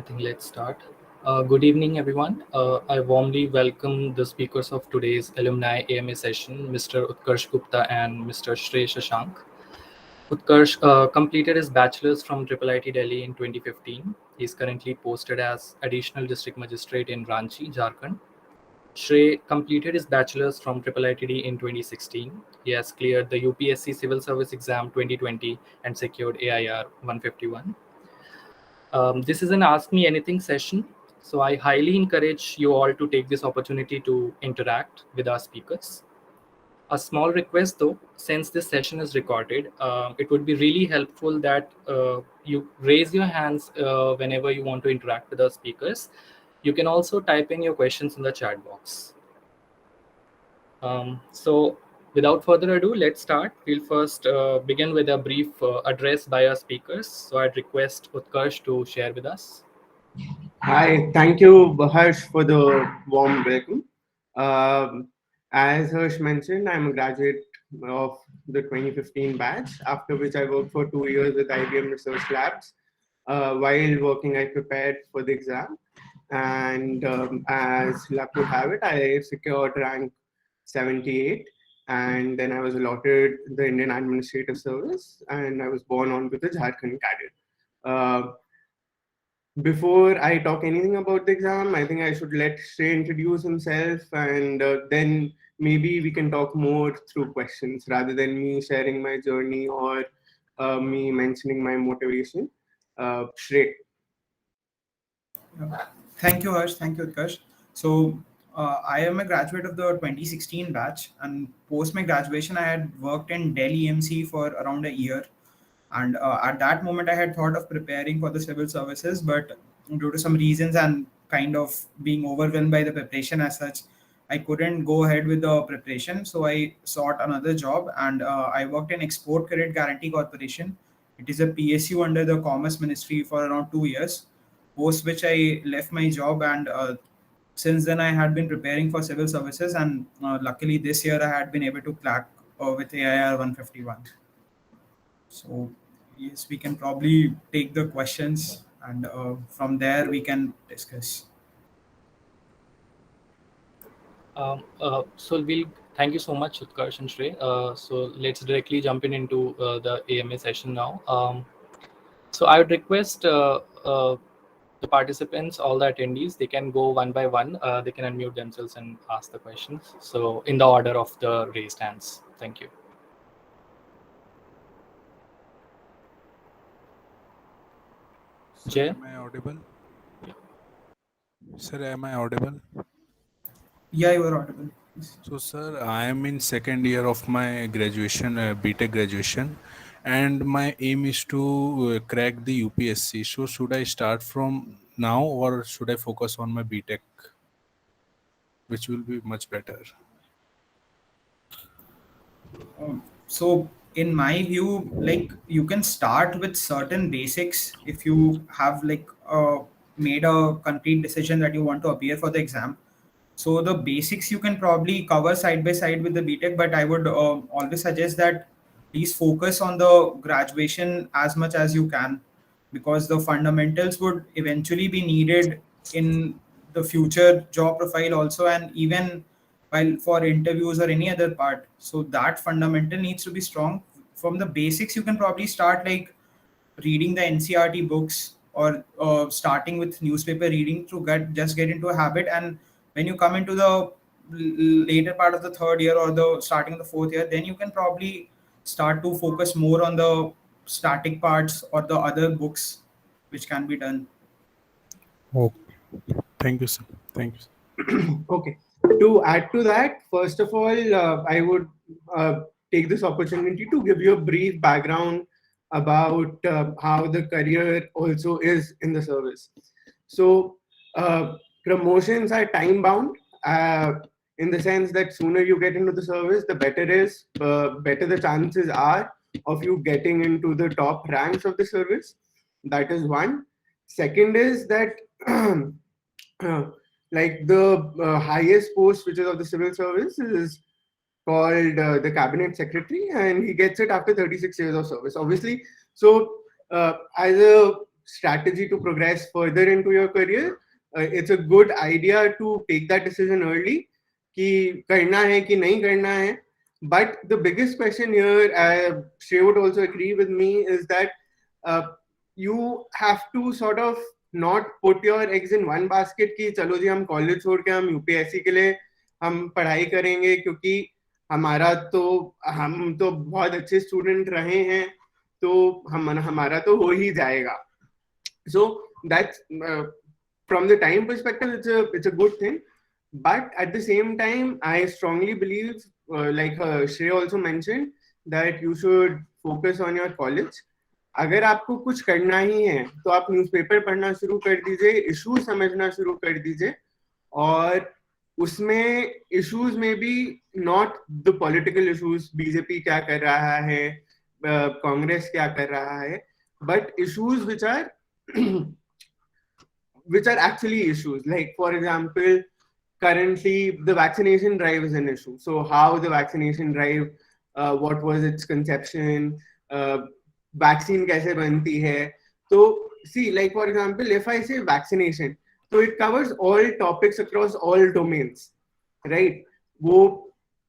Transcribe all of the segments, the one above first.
think let's start. Good evening, everyone. I warmly welcome the speakers of today's alumni AMA session, Mr. Utkarsh Gupta and Mr. Shrey Shashank. Utkarsh completed his bachelor's from IIIT Delhi in 2015. He is currently posted as Additional District Magistrate in Ranchi, Jharkhand. Shrey completed his bachelor's from IIIT in 2016. He has cleared the UPSC Civil Service Exam 2020 and secured AIR 151. This is an Ask Me Anything session, so I highly encourage you all to take this opportunity to interact with our speakers. A small request though, since this session is recorded, it would be really helpful that you raise your hands whenever you want to interact with our speakers. You can also type in your questions in the chat box. So without further ado, let's start. We'll first begin with a brief address by our speakers. So I'd request Utkarsh to share with us. Hi, thank you, Harsh, for the warm welcome. As Harsh mentioned, I'm a graduate of the 2015 batch, after which I worked for 2 years with IBM Research Labs. While working, I prepared for the exam, and as luck would have it, I secured rank 78, and then I was allotted the Indian Administrative Service, and I was born on with the Jharkhand Cadet. Before I talk anything about the exam, I think I should let Shrey introduce himself, and then maybe we can talk more through questions rather than me sharing my journey or me mentioning my motivation. Shrey. Thank you, Harsh. Thank you, Utkarsh. So, I am a graduate of the 2016 batch, and post my graduation, I had worked in Delhi EMC for around a year. And at that moment, I had thought of preparing for the civil services, but due to some reasons and kind of being overwhelmed by the preparation as such, I couldn't go ahead with the preparation. So I sought another job, and I worked in Export Credit Guarantee Corporation. It is a PSU under the Commerce Ministry for around 2 years. Post which I left my job, and since then I had been preparing for civil services, and luckily this year I had been able to crack with AIR 151. So yes, we can probably take the questions, and from there we can discuss. So we'll thank you so much, Utkarsh and Shrey. So let's directly jump into the AMA session now. So I would request the participants, all the attendees, they can go one by one. They can unmute themselves and ask the questions. So in the order of the raised hands. Thank you. Jay? Am I audible? Sir, am I audible? Yeah, you are audible. So, sir, I am in second year of my graduation, BTech graduation, and my aim is to crack the UPSC. So, should I start from now or should I focus on my BTech, which will be much better? So in my view, like you can start with certain basics if you have made a concrete decision that you want to appear for the exam. So the basics you can probably cover side by side with the BTech, but I would always suggest that please focus on the graduation as much as you can, because the fundamentals would eventually be needed in the future job profile also, and even while for interviews or any other part. So that fundamental needs to be strong. From the basics, you can probably start like reading the NCRT books, or starting with newspaper reading to get into a habit. And when you come into the later part of the third year or the starting of the fourth year, then you can probably start to focus more on the static parts or the other books which can be done. Oh, thank you, sir. Thank you. Okay. To add to that, first of all, I would take this opportunity to give you a brief background about how the career also is in the service. So, promotions are time bound, in the sense that sooner you get into the service, the better the chances are of you getting into the top ranks of the service. That is one. Second is that like the highest post which is of the civil service is called the cabinet secretary, and he gets it after 36 years of service, obviously. So as a strategy to progress further into your career, it's a good idea to take that decision early कि करना है कि नहीं करना है. But the biggest question here, Shrey would also agree with me, is that you have to sort of not put your eggs in one basket कि चलो जी हम कॉलेज छोड़ के हम यूपीएससी के लिए हम पढ़ाई करेंगे क्योंकि हम तो बहुत अच्छे स्टूडेंट रहे हैं तो हमारा तो हो ही जाएगा. So that's from the time perspective, it's a good thing. But at the same time, I strongly believe, like Shrey also mentioned, that you should focus on your college. अगर आपको कुछ करना ही है तो आप न्यूज़पेपर पढ़ना शुरू कर दीजिए, इश्यूज समझना शुरू कर दीजिए, और उसमें इश्यूज में भी not the political issues, BJP क्या कर रहा है, कांग्रेस क्या कर रहा है, but issues which are actually issues. Like for example, currently the vaccination drive is an issue. So how the vaccination drive, what was its conception, vaccine kaise banti hai. So see, like for example, if I say vaccination, so it covers all topics across all domains, right? वो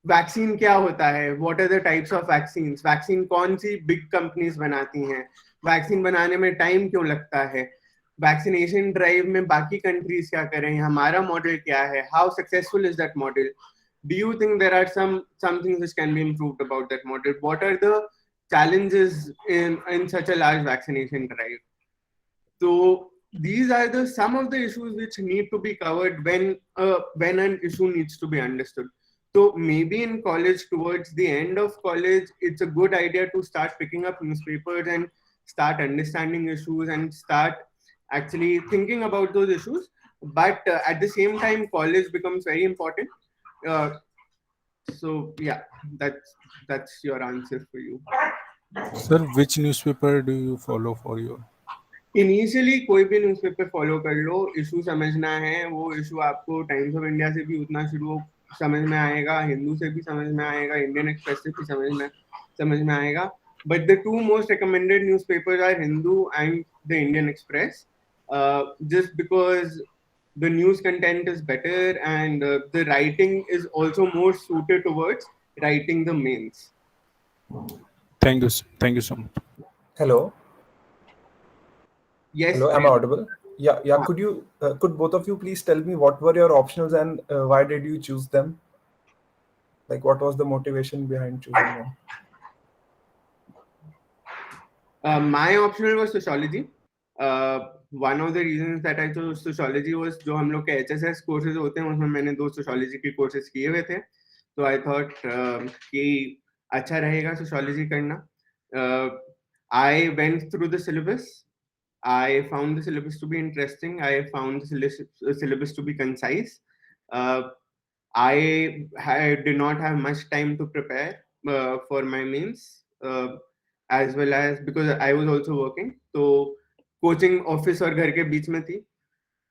vaccine क्या होता है, what are the types of vaccines, vaccine कौन सी big companies बनाती हैं, vaccine बनाने में time क्यों लगता है, वैक्सीनेशन ड्राइव में बाकी कंट्रीज क्या कर रहे हैं, हमारा मॉडल क्या है, how successful is that model, do you think there are some things which can be improved about that model, what are the challenges in such a large vaccination drive. So these are some of the issues which need to be covered when an issue needs to be understood. So maybe in college, towards the end of college, it's a good idea to start picking up newspapers and start understanding issues and start actually thinking about those issues. But at the same time, college becomes very important. So yeah, that's your answer for you. Sir, which newspaper do you follow for your? Initially कोई भी newspaper follow कर लो, issue समझना है, वो issue आपको times of India से भी उतना शुरू समझ में आएगा, हिंदू से भी समझ में आएगा, इंडियन एक्सप्रेस से भी समझ में आएगा. But the two most recommended newspapers are Hindu and the Indian Express, just because the news content is better and the writing is also more suited towards writing the mains. Thank you so much. Hello. Yes. Hello, am I audible? Yeah. Could both of you please tell me what were your optionals and why did you choose them? Like, what was the motivation behind choosing them? My optional was sociology. One of the reasons that I chose sociology was जो हम लोग के HSS courses होते हैं उसमें मैंने 2 sociology के courses किए हुए थे, तो I thought कि अच्छा रहेगा sociology करना. I went through the syllabus. I found the syllabus to be interesting. I found the syllabus to be concise. I did not have much time to prepare for my mains, as well as because I was also working. So coaching office और घर के बीच में थी.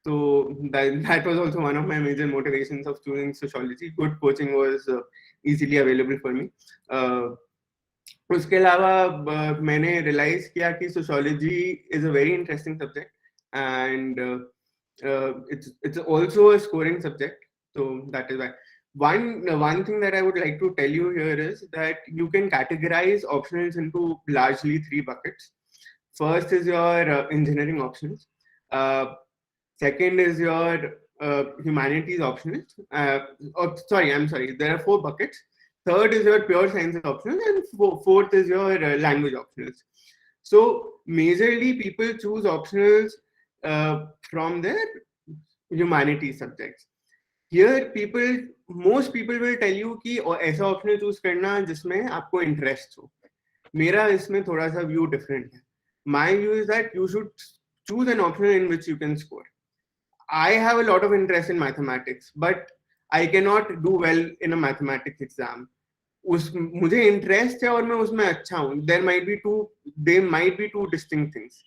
So that was also one of my major motivations of choosing sociology. Good coaching was easily available for me. उसके अलावा मैंने realize किया कि sociology is a very interesting subject and it's also a scoring subject. So that is why. One thing that I would like to tell you here is that you can categorize optionals into largely 3 buckets. First is your engineering optionals. Second is your humanities optionals. I'm sorry. There are 4 buckets. Third is your pure science optionals, and fourth is your language optionals. So majorly people choose optionals from their humanities subjects. Here most people will tell you कि ऐसा optional choose करना जिसमें आपको interest हो. मेरा इसमें थोड़ा सा view different है. My view is that you should choose an optional in which you can score. I have a lot of interest in mathematics, but I cannot do well in a mathematics exam. मुझे interest है और मैं उसमें अच्छा हूँ. They might be two distinct things.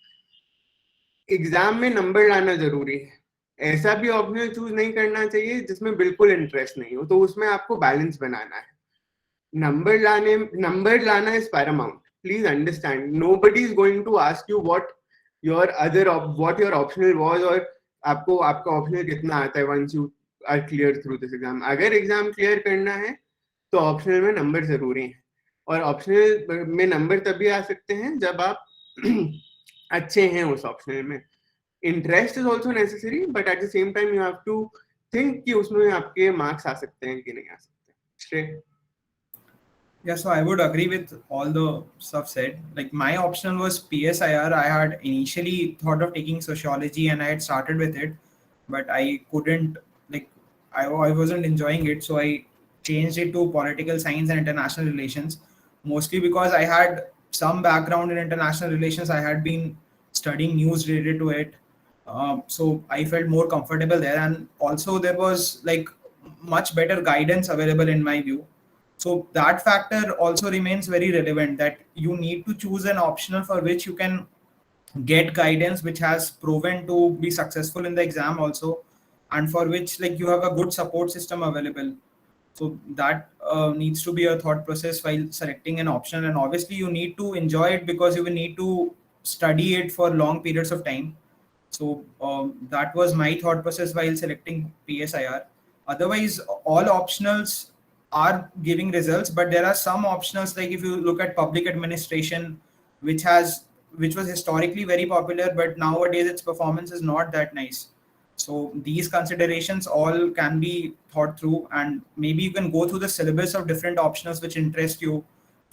Exam में number लाना जरूरी है. ऐसा भी ऑप्शनल चूज नहीं करना चाहिए जिसमें बिल्कुल इंटरेस्ट नहीं हो, तो उसमें आपको बैलेंस बनाना है. नंबर लाना is paramount. Please understand, nobody is going to ask you what what your optional was, और आपको आपका ऑप्शनल कितना आता है once you are clear through this exam. अगर एग्जाम क्लियर करना है तो ऑप्शनल में नंबर जरूरी है, और ऑप्शनल में नंबर तभी आ सकते हैं जब आप अच्छे हैं उस ऑप्शनल में. Interest is also necessary, but at the same time you have to think कि उसमें आपके मार्क्स आ सकते हैं कि नहीं आ सकते. श्रेय? Yeah, so I would agree with all the stuff said. Like my optional was PSIR. I had initially thought of taking sociology and I had started with it, but I couldn't, like, I wasn't enjoying it. So I changed it to political science and international relations, mostly because I had some background in international relations. I had been studying news related to it. So I felt more comfortable there. And also there was like much better guidance available in my view. So that factor also remains very relevant, that you need to choose an optional for which you can get guidance which has proven to be successful in the exam also, and for which like you have a good support system available. So that needs to be a thought process while selecting an option, and obviously you need to enjoy it because you will need to study it for long periods of time. So that was my thought process while selecting PSIR. Otherwise all optionals are giving results, but there are some optionals, like if you look at public administration, which was historically very popular, but nowadays its performance is not that nice. So these considerations all can be thought through, and maybe you can go through the syllabus of different optionals which interest you,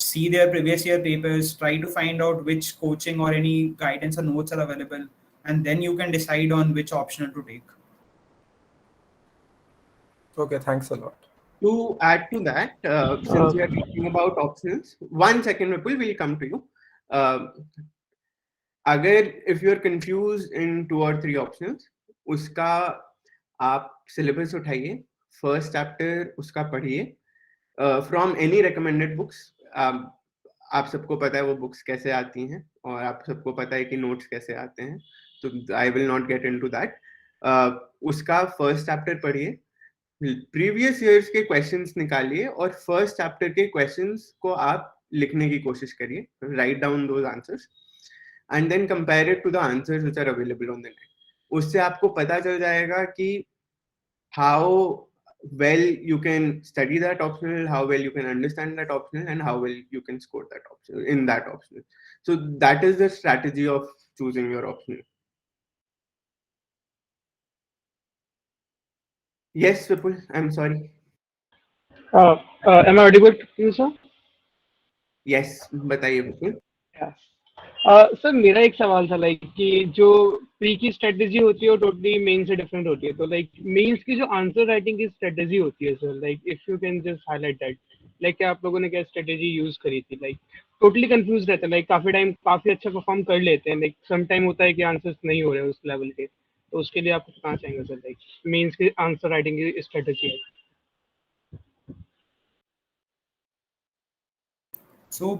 see their previous year papers, try to find out which coaching or any guidance or notes are available, and then you can decide on which optional to take. Okay, thanks a lot. To add to that, since we are talking about options, 1 second, Vipul, we'll come to you. If you're confused in 2 or 3 options, उसका आप syllabus उठाइए, first chapter उसका पढ़िए, from any recommended books. आप सबको पता है वो books कैसे आती हैं, और आप सबको पता है कि notes कैसे आते हैं, तो I will not get into that. उसका first chapter पढ़िए, प्रीवियस ईयर्स के क्वेश्चंस निकालिए, और फर्स्ट चैप्टर के क्वेश्चंस को आप लिखने की कोशिश करिए, write down those answers and then compare it to the answers which are available on the net. उससे आपको पता चल जाएगा कि how well you can study that optional, how well you can understand that optional, and how well you can score that optional in that optional. So that is the strategy of choosing your optional. Yes, Vipul, I'm sorry. Am I audible to you, sir? Yes, बताइए Vipul. Sir मेरा एक सवाल था, like कि जो pre की strategy होती है वो टोटली मेन से डिफरेंट होती है, तो लाइक मेंस की जो आंसर राइटिंग की स्ट्रेटेजी होती है sir, like if you can just highlight that, like क्या आप लोगों ने क्या स्ट्रेटेजी यूज करी थी? लाइक टोटली कंफ्यूज रहता है, लाइक काफी टाइम काफी अच्छा परफॉर्म कर लेते हैं, लाइक सम टाइम होता है कि आंसर्स नहीं हो रहे उस लेवल के, तो उसके लिए आप कुछ कहना चाहेंगे सर, लाइक मेंस की आंसर राइटिंग की स्ट्रेटेजी है? So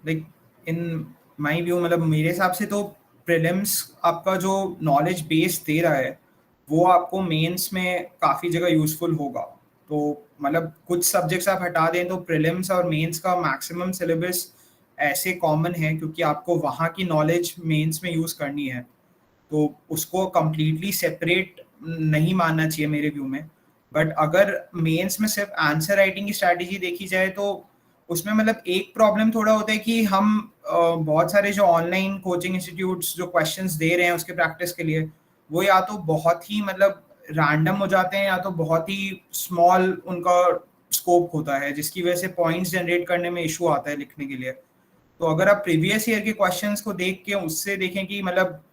like in my view, मतलब मेरे हिसाब से तो प्रीलिम्स आपका जो नॉलेज बेस दे रहा है वो आपको मेंस में काफ़ी जगह यूजफुल होगा. तो मतलब कुछ सब्जेक्ट्स आप हटा दें तो प्रीलिम्स और मेंस का मैक्सिमम सिलेबस ऐसे कॉमन है क्योंकि आपको वहाँ की नॉलेज मेंस में यूज़ करनी है, तो उसको कम्प्लीटली सेपरेट नहीं मानना चाहिए मेरे व्यू में. बट अगर मेंस में सिर्फ आंसर राइटिंग की स्ट्रैटेजी देखी जाए तो उसमें मतलब एक प्रॉब्लम थोड़ा होता है कि हम बहुत सारे जो ऑनलाइन कोचिंग इंस्टीट्यूट्स जो क्वेश्चंस दे रहे हैं उसके प्रैक्टिस के लिए, वो या तो बहुत ही मतलब रैंडम हो जाते हैं या तो बहुत ही स्मॉल उनका स्कोप होता है, जिसकी वजह से पॉइंट्स जनरेट करने में इशू आता है लिखने के लिए. तो अगर आप प्रीवियस ईयर के क्वेश्चंस को देख के उससे देखें कि मतलब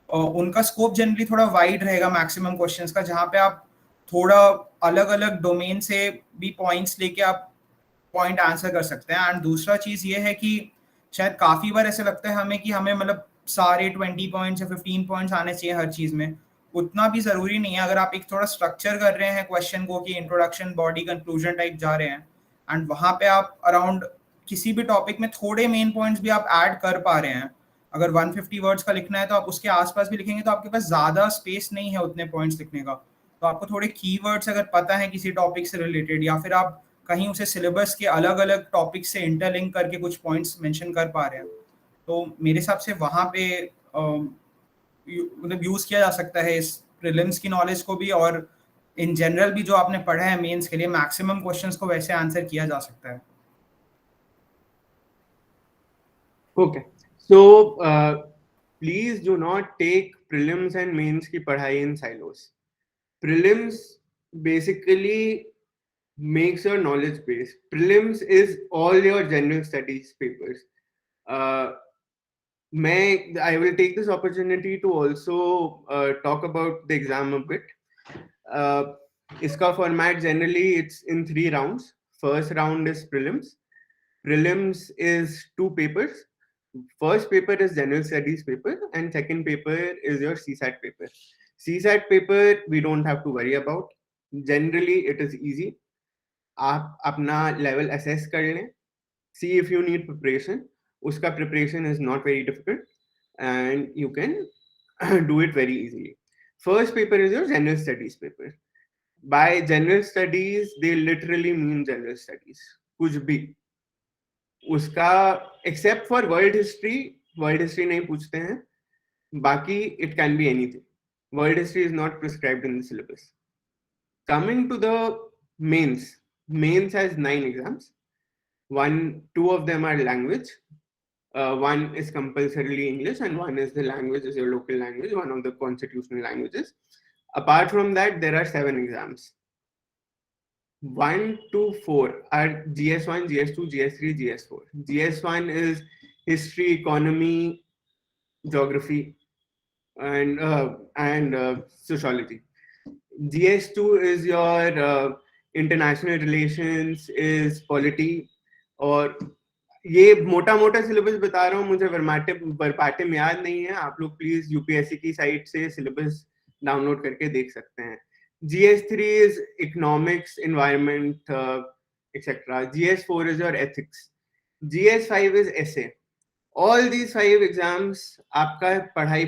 उनका स्कोप जनरली थोड़ा वाइड रहेगा मैक्सिमम क्वेश्चंस का, जहाँ पे आप थोड़ा अलग अलग डोमेन से भी पॉइंट्स लेके आप पॉइंट आंसर कर सकते हैं. एंड दूसरा चीज़ ये है कि शायद काफ़ी बार ऐसे लगता है हमें कि हमें मतलब सारे 20 पॉइंट्स या 15 पॉइंट्स आने चाहिए हर चीज़ में. उतना भी ज़रूरी नहीं है. अगर आप एक थोड़ा स्ट्रक्चर कर रहे हैं क्वेश्चन को कि इंट्रोडक्शन, बॉडी, कंक्लूजन टाइप जा रहे हैं, एंड वहाँ पे आप अराउंड किसी भी टॉपिक में थोड़े मेन पॉइंट्स भी आप ऐड कर पा रहे हैं. अगर 150 वर्ड्स का लिखना है तो आप उसके आसपास भी लिखेंगे तो आपके पास ज़्यादा स्पेस नहीं है उतने पॉइंट्स लिखने का. तो आपको थोड़े कीवर्ड्स अगर पता है किसी टॉपिक से रिलेटेड, या फिर आप कहीं उसे सिलेबस के अलग अलग टॉपिक से इंटरलिंक करके कुछ पॉइंट्स मेंशन कर पा रहे हैं, तो मेरे हिसाब से वहाँ पे मतलब यूज किया जा सकता है इस प्रीलिम्स की नॉलेज को भी, और इन जनरल भी जो आपने पढ़ा है मेंस के लिए मैक्सिमम क्वेश्चंस को वैसे आंसर किया जा सकता है? Okay, so please do not take prelims and mains की पढ़ाई in silos. Prelims basically makes your knowledge base. Prelims is all your general studies papers. I will take this opportunity to also talk about the exam a bit. Iska format generally it's in 3 rounds. First round is prelims. Prelims is 2 papers. First paper is general studies paper and second paper is your CSAT paper. CSAT paper we don't have to worry about. Generally it is easy. आप अपना level assess कर लें. See if you need preparation. Uska preparation is not very difficult and you can do it very easily. First paper is your general studies paper. By general studies, they literally mean general studies. कुछ भी उसका except for world history नहीं पूछते हैं. बाकी it can be anything. World history is not prescribed in the syllabus. Coming to the mains. Mains has 9 exams. 2 of them are language. One is compulsorily English and one is the language is your local language, one of the constitutional languages. Apart from that, there are 7 exams. 1 to 4 are GS1, GS2, GS3, GS4. GS1 is history, economy, geography, and sociology. GS2 is your international relations, is polity, और ये मोटा मोटा syllabus बता रहा हूँ, मुझे वर्बाटिम याद नहीं है. आप लोग प्लीज यूपीएससी की साइट से सिलेबस डाउनलोड करके देख सकते हैं. GS3 is economics, environment, etc. GS4 is your ethics. GS5 is essay. All these 5 exams आपका पढ़ाई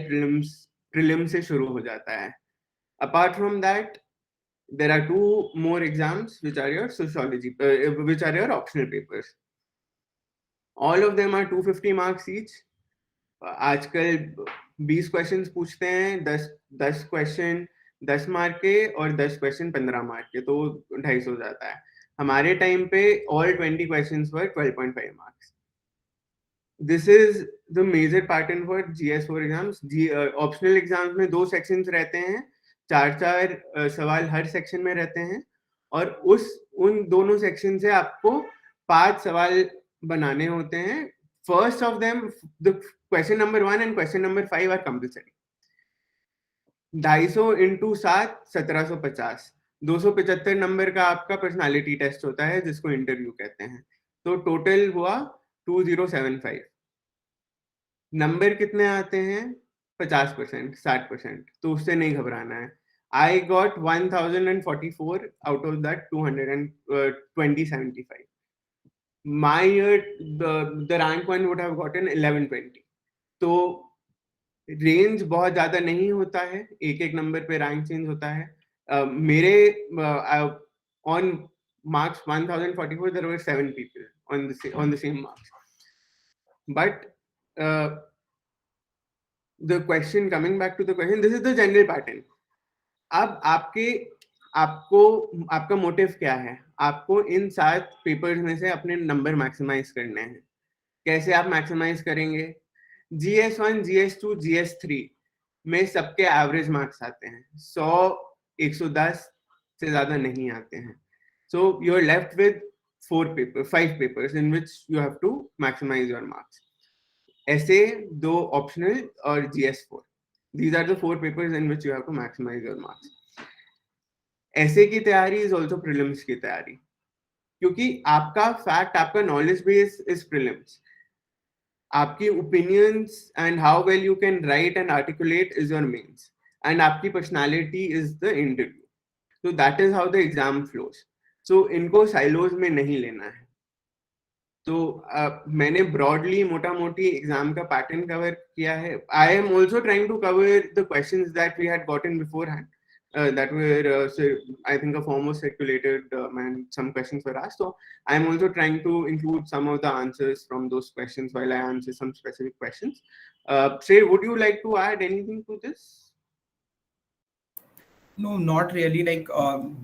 prelim से शुरू हो जाता है. Apart from that, there are 2 more exams which are your sociology, which are your optional papers. All of them are 250 marks each. आजकल 20 questions पूछते हैं, 10 क्वेश्चन 10 मार्क के और 10 क्वेश्चन 15 मार्क के, तो 250 हो जाता है. हमारे टाइम पे all 20 questions were 12.5 marks. This is the major pattern for GS4 exams. Optional exams में 2 sections रहते हैं, 4 सवाल हर सेक्शन में रहते हैं, और उन दोनों सेक्शन से आपको 5 सवाल बनाने होते हैं. First of them, the question number 1 and question number 5 are compulsory. 250 into 7 1750. 275 number का आपका पर्सनालिटी टेस्ट होता है जिसको इंटरव्यू कहते हैं. तो टोटल हुआ 2075. नंबर कितने आते हैं? 50%, 60%. तो उससे नहीं घबराना है. I got 1044 out of that 275. My year, the rank one would have gotten 1120. तो रेंज बहुत ज्यादा नहीं होता है, एक नंबर पे रैंक चेंज होता है. मेरे on marks 1044 there were 7 people on the same marks. But the question, coming back to the question, this is the general pattern. अब आपका मोटिव क्या है? आपको इन 7 पेपर्स में से अपने नंबर मैक्सिमाइज करने हैं. कैसे आप मैक्सिमाइज करेंगे? GS1, GS2, GS3 में सबके एवरेज मार्क्स आते हैं. 100, 110 से ज्यादा नहीं आते हैं. So you're left with 5 papers in which you have to maximize your marks. Essay, 2 optional, or GS4. These are the 4 papers in which you have to maximize your marks. Essay की तैयारी is also prelims की तैयारी, क्योंकि आपका knowledge base is prelims. आपकी opinions and how well you can write and articulate is your mains, and आपकी personality is the interview. So that is how the exam flows. So इनको silos में नहीं लेना है. तो मैंने broadly मोटा मोटी exam का pattern cover किया है. I am also trying to cover the questions that we had gotten beforehand. that were, I think a form was circulated and some questions were asked. So I'm also trying to include some of the answers from those questions while I answer some specific questions. Shrey, would you like to add anything to this? No, not really. Like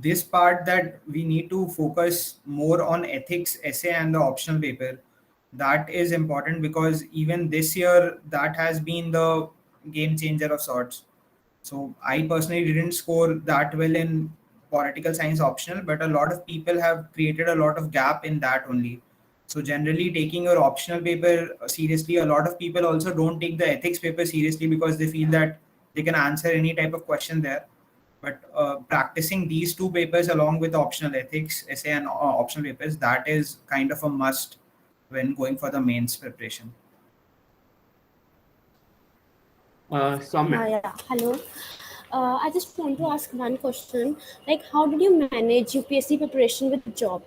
this part that we need to focus more on ethics essay and the optional paper. That is important because even this year that has been the game changer of sorts. So I personally didn't score that well in political science optional, but a lot of people have created a lot of gap in that only. So generally taking your optional paper seriously, a lot of people also don't take the ethics paper seriously because they feel that they can answer any type of question there. But practicing these two papers along with optional ethics, essay and optional papers, that is kind of a must when going for the mains preparation. Soumya. Yeah. Hello. I just want to ask one question. Like, how did you manage UPSC preparation with job?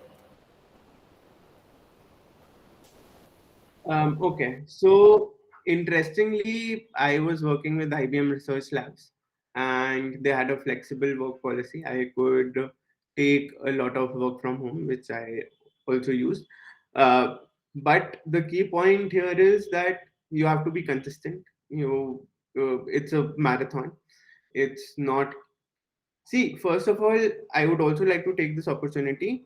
Okay, so interestingly, I was working with IBM Research Labs, and they had a flexible work policy. I could take a lot of work from home, which I also used. Uh, but the key point here is that you have to be consistent. It's a marathon. It's not. See, first of all, I would also like to take this opportunity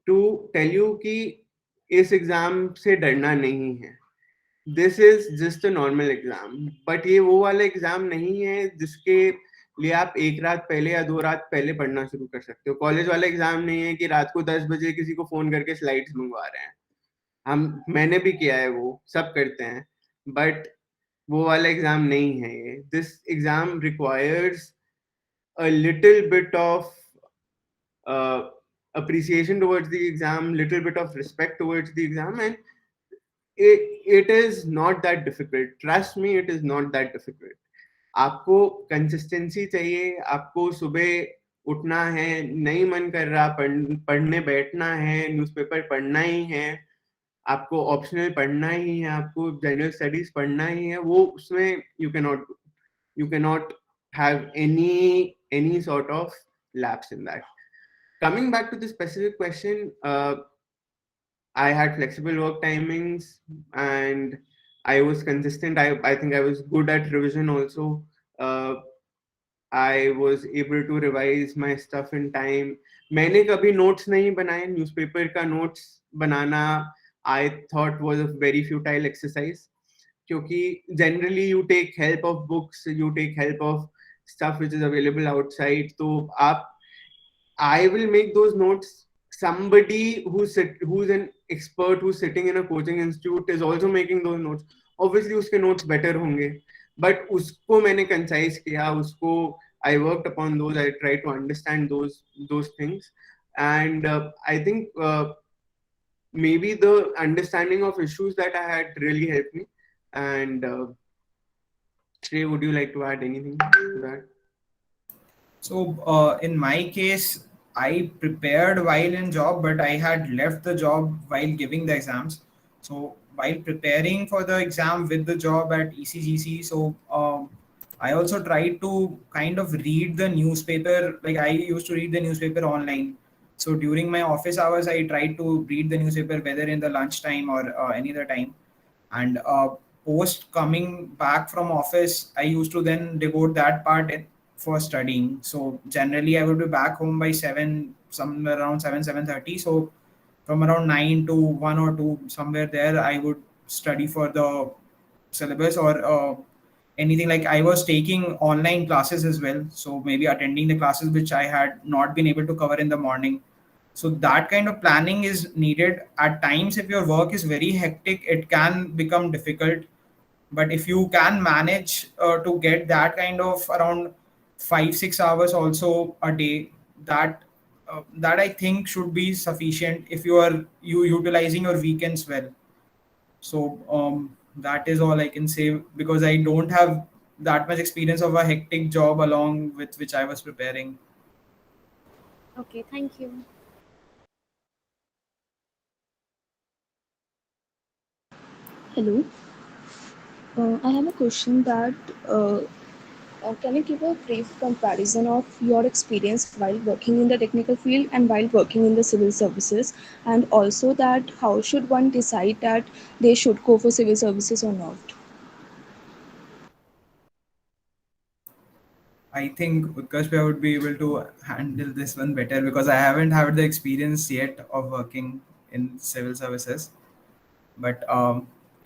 to tell you कि इस exam से डरना नहीं है. This is just a normal exam, but ये वो वाला exam नहीं है जिसके लिए आप एक रात पहले या 2 रात पहले पढ़ना शुरू कर सकते हो. कॉलेज वाला एग्जाम नहीं है कि रात को 10 बजे किसी को फोन करके स्लाइड्स मंगवा रहे हैं. मैंने भी किया है, वो सब करते हैं, बट वो वाला एग्जाम नहीं है ये. This exam requires a little bit of appreciation towards the exam, little bit of respect towards the exam, and it is not that difficult. Trust me, it is not that difficult. आपको consistency चाहिए. आपको सुबह उठना है, नहीं मन कर रहा, पढ़ने बैठना है, न्यूज़पेपर पढ़ना ही है, आपको ऑप्शनल पढ़ना ही है, आपको जनरल स्टडीज पढ़ना ही है. वो उसमें you can not have any sort of lapse in that. Coming back to the specific question, I had flexible work timings and I was consistent. I think I was good at revision also. I was able to revise my stuff in time. मैंने कभी notes नहीं बनाए. Newspaper का notes banana I thought was a very futile exercise, क्योंकि generally you take help of books, you take help of stuff which is available outside. तो I will make those notes. Somebody who's an expert who's sitting in a coaching institute is also making those notes. Obviously उसके notes better होंगे, but उसको मैंने concise किया, उसको I worked upon those. I tried to understand those things, and I think maybe the understanding of issues that I had really helped me. And Shrey, would you like to add anything to that? So in my case, I prepared while in job, but I had left the job while giving the exams. So while preparing for the exam with the job at ECGC, so I also tried to kind of read the newspaper. Like I used to read the newspaper online. So during my office hours, I tried to read the newspaper whether in the lunch time or any other time. And post coming back from office, I used to then devote that part for studying. So generally I would be back home by 7, somewhere around 7:30. So from around 9 to 1 or 2, somewhere there, I would study for the syllabus or anything. Like I was taking online classes as well. So maybe attending the classes which I had not been able to cover in the morning. So that kind of planning is needed. At times, if your work is very hectic, it can become difficult. But if you can manage to get that kind of around 5-6 hours also a day, that I think should be sufficient if you utilizing your weekends well. So that is all I can say, because I don't have that much experience of a hectic job along with which I was preparing. Okay, thank you. Hello. I have a question that Can you give a brief comparison of your experience while working in the technical field and while working in the civil services, and also that how should one decide that they should go for civil services or not? I think Utkarsh Bhai would be able to handle this one better because I haven't had the experience yet of working in civil services. But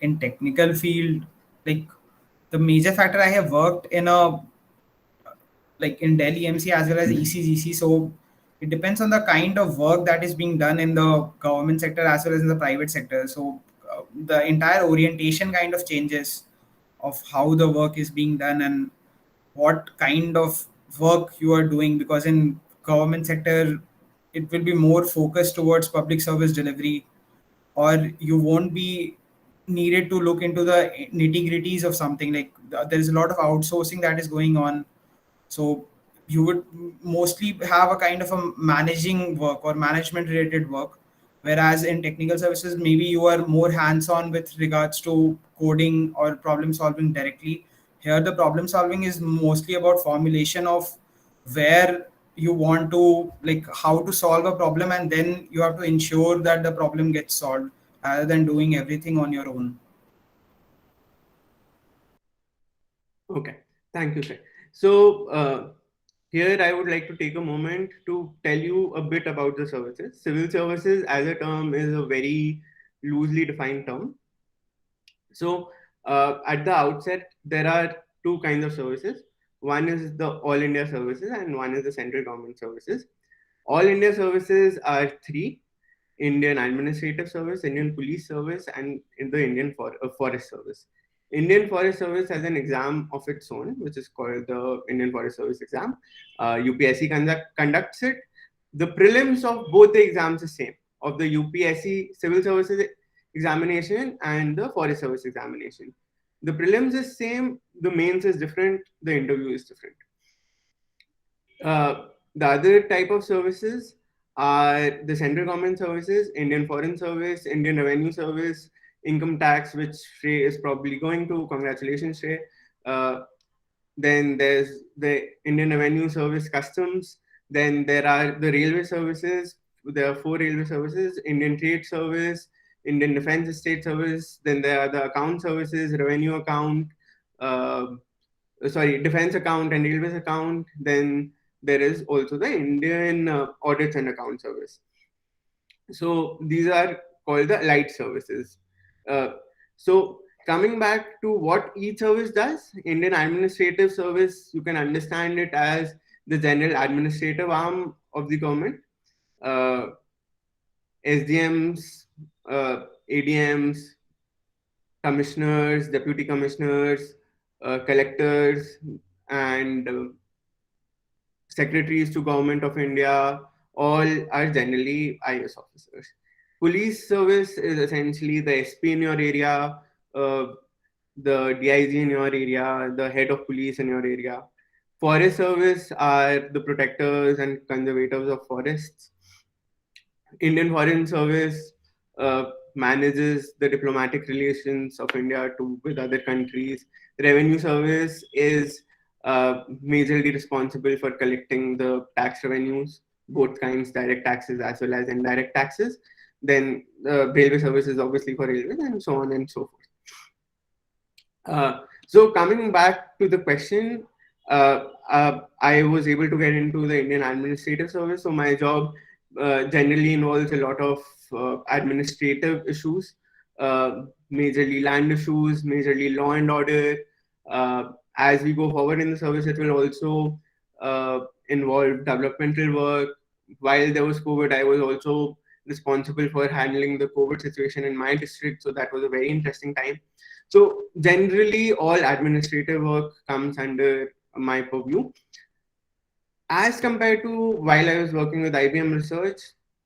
in technical field, like the major factor, I have worked in a like in Delhi MC as well as ECGC. So it depends on the kind of work that is being done in the government sector as well as in the private sector. So the entire orientation kind of changes of how the work is being done and what kind of work you are doing, because in government sector it will be more focused towards public service delivery, or you won't be needed to look into the nitty gritties of something. Like there is a lot of outsourcing that is going on, so you would mostly have a kind of a managing work or management related work, whereas in technical services maybe you are more hands on with regards to coding or problem solving directly. Here the problem solving is mostly about formulation of where you want to, like how to solve a problem, and then you have to ensure that the problem gets solved rather than doing everything on your own. Okay, thank you, sir. So here I would like to take a moment to tell you a bit about the services. Civil services as a term is a very loosely defined term. So at the outset, there are two kinds of services. One is the All India services and one is the central government services. All India services are three: Indian Administrative Service, Indian Police Service, and in the Indian Forest Service. Indian Forest Service has an exam of its own, which is called the Indian Forest Service exam. UPSC conducts it. The prelims of both the exams is same, of the UPSC Civil Services examination and the Forest Service examination. The prelims is same, the mains is different, the interview is different. The other type of services are the central government services: Indian Foreign Service, Indian Revenue Service, income tax, which Shrey is probably going to. Congratulations, Shrey. Then there's the Indian Revenue Service, Customs. Then there are the railway services. There are 4 railway services: Indian Trade Service, Indian Defence Estate Service. Then there are the account services: revenue account, defense account and railways account. Then there is also the Indian Audits and Account Service. So these are called the light services. So coming back to what each service does, Indian Administrative Service, you can understand it as the general administrative arm of the government. SDMs, ADMs, commissioners, deputy commissioners, collectors, and secretaries to Government of India, all are generally IS officers. Police service is essentially the SP in your area, the DIG in your area, the head of police in your area. Forest service are the protectors and conservators of forests. Indian Foreign Service manages the diplomatic relations of India with other countries. Revenue Service is majorly responsible for collecting the tax revenues, both kinds, direct taxes as well as indirect taxes. Then railway service is obviously for railways, and so on and so forth. So coming back to the question, I was able to get into the Indian Administrative Service. So my job generally involves a lot of administrative issues, majorly land issues, majorly law and order. As we go forward in the service, it will also involve developmental work. While there was COVID, I was also responsible for handling the COVID situation in my district. So that was a very interesting time. So generally, all administrative work comes under my purview. As compared to while I was working with IBM Research,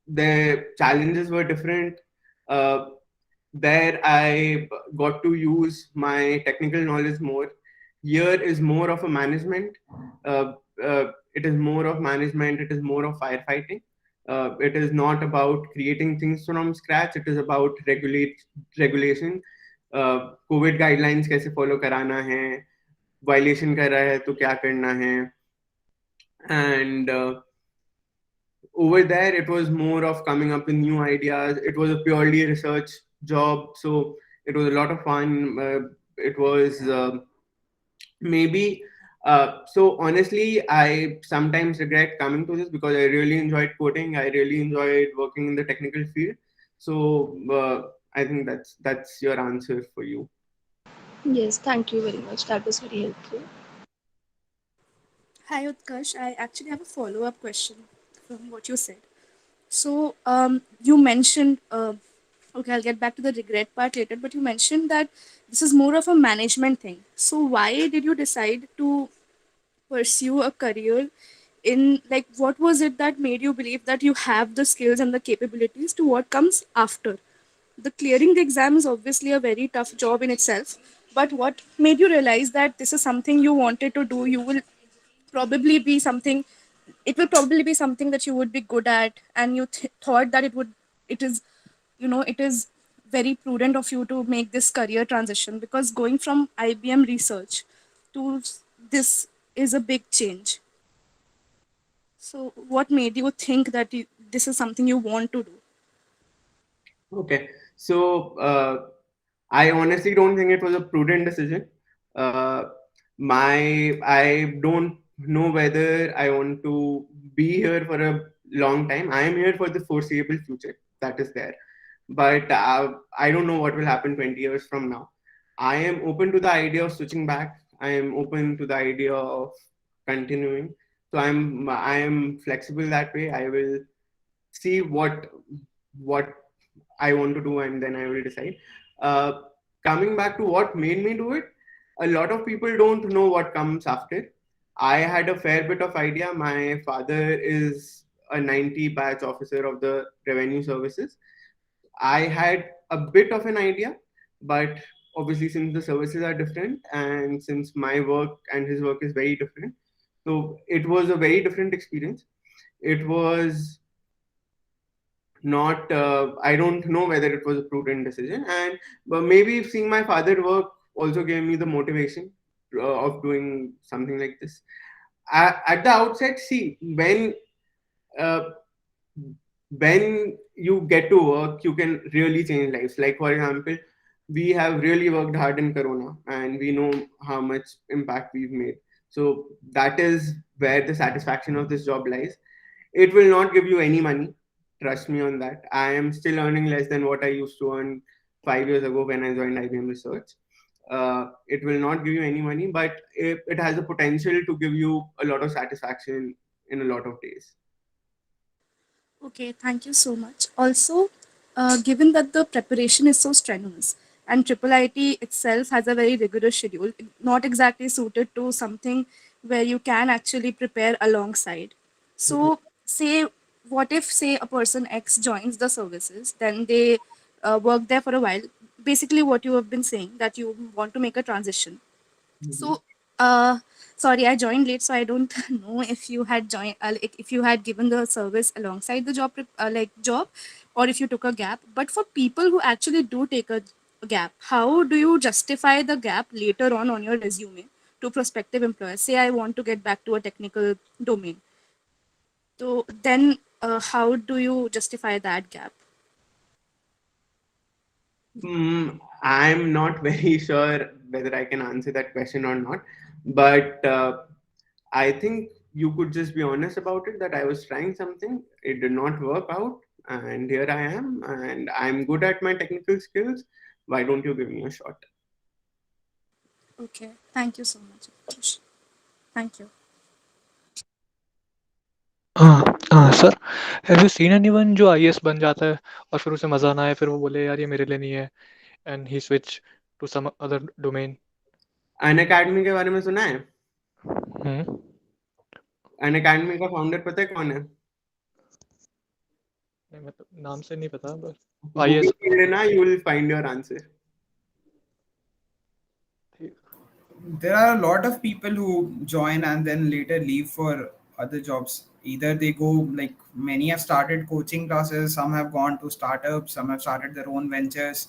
the challenges were different. There I got to use my technical knowledge more. Here is more of a management. It is more of management. It is more of firefighting. It is not about creating things from scratch. It is about regulation. COVID guidelines कैसे follow कराना है. Violation कर रहा है तो क्या करना है, and over there it was more of coming up with new ideas. It was a purely research job, so it was a lot of fun. It was maybe so honestly I sometimes regret coming to this because I really enjoyed coding, I really enjoyed working in the technical field. So I think that's your answer for you. Yes, thank you very much. That was very helpful. Hi Utkarsh, I actually have a follow-up question from what you said. So you mentioned, okay, I'll get back to the regret part later, but you mentioned that this is more of a management thing. So why did you decide to pursue a career in, like, what was it that made you believe that you have the skills and the capabilities to what comes after? The clearing the exam is obviously a very tough job in itself, but what made you realize that this is something you wanted to do? You will probably be something, it will probably be something that you would be good at, and you thought that it is, it is very prudent of you to make this career transition, because going from IBM research to this is a big change. So what made you think that this is something you want to do? Okay, so I honestly don't think it was a prudent decision. Uh, I don't know whether I want to be here for a long time. I am here for the foreseeable future that is there, but I don't know what will happen 20 years from now. I am open to the idea of switching back. I am open to the idea of continuing. So I am flexible that way. I will see what I want to do, and then I will decide. Uh, Coming back to what made me do it, a lot of people don't know what comes after. I had a fair bit of idea. My father is a 90 batch officer of the revenue services. I had a bit of an idea, but obviously, since the services are different and since my work and his work is very different, so it was a very different experience. It was not I don't know whether it was a prudent decision, and but maybe seeing my father work also gave me the motivation of doing something like this. At the outset, see, uh, when you get to work you can really change lives. Like for example, we have really worked hard in corona and we know how much impact we've made. So that is where the satisfaction of this job lies. It will not give you any money. Trust me on that. I am still earning less than what I used to earn 5 years ago when I joined IBM Research. It will not give you any money, but it has the potential to give you a lot of satisfaction in a lot of days. Okay, thank you so much. Also, given that the preparation is so strenuous and Triple IT itself has a very rigorous schedule, not exactly suited to something where you can actually prepare alongside. So, say, what if, say, a person X joins the services, then they work there for a while. Basically, what you have been saying, that you want to make a transition. So, sorry, I joined late, so I don't know if you had joined, like, if you had given the service alongside the job, job, or if you took a gap. But for people who actually do take a gap, how do you justify the gap later on your resume to prospective employers? Say, I want to get back to a technical domain. So then, how do you justify that gap? I'm not very sure whether I can answer that question or not, but I think you could just be honest about it that I was trying something, it did not work out, and here I am, and I'm good at my technical skills. Why don't you give me a shot? Okay, thank you so much, Atish. Thank you. Sir, have you seen anyone जो IAS बन जाता है और फिर उसे मज़ा ना आए, फिर वो बोले यार ये मेरे लिए नहीं है, and he switch to some other domain? Unacademy के बारे में सुना है? हम्म अन अकेडमी का फाउंडर पता है कौन है? नहीं, मतलब नाम से नहीं पता, बस गूगल आईएएस। कर लेना, you will find your answer. There are a lot of people who join and then later leave for other jobs. Either they go, like many have started coaching classes, some have gone to startups, some have started their own ventures.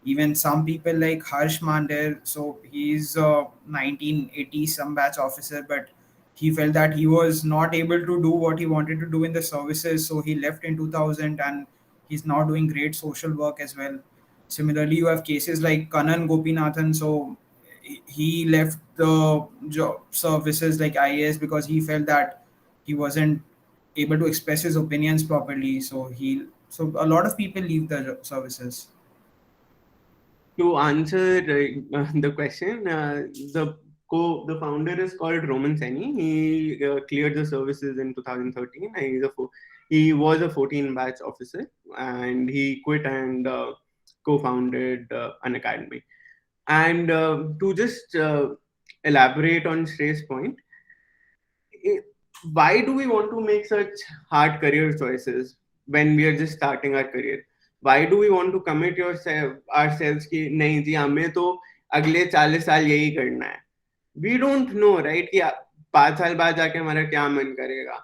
Even some people like Harsh Mandir, so he's a 1980 some batch officer, but he felt that he was not able to do what he wanted to do in the services, so he left in 2000, and he's now doing great social work as well. Similarly, you have cases like Kanan Gopinathan, so he left the job services like IAS because he felt that he wasn't able to express his opinions properly. So a lot of people leave the services. To answer the question, the founder is called Roman Seni. He cleared the services in 2013. He was a 14 batch officer, and he quit and co-founded an academy. And to just elaborate on Shrey's point, why do we want to make such hard career choices when we are just starting our career? Why do we want to commit ourselves कि नहीं जी हमें तो अगले 40 साल यही करना है? We don't know, right? कि 5 साल बाद जाके हमारा क्या मन करेगा?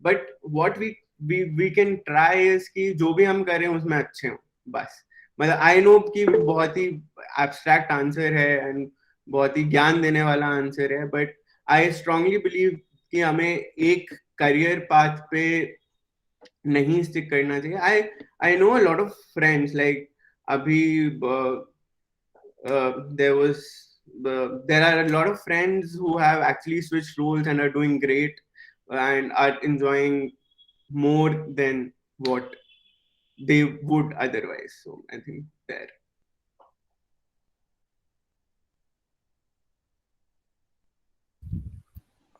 But what we can try is कि जो भी हम करें उसमें अच्छे हों बस. मतलब I know कि बहुत ही abstract answer है and बहुत ही ज्ञान देने वाला आंसर है, but I strongly believe कि हमें एक करियर पाथ पे नहीं स्टिक करना चाहिए. I know a lot of friends like अभी there are a lot of friends who have actually switched roles and are doing great and are enjoying more than what they would otherwise. So I think there.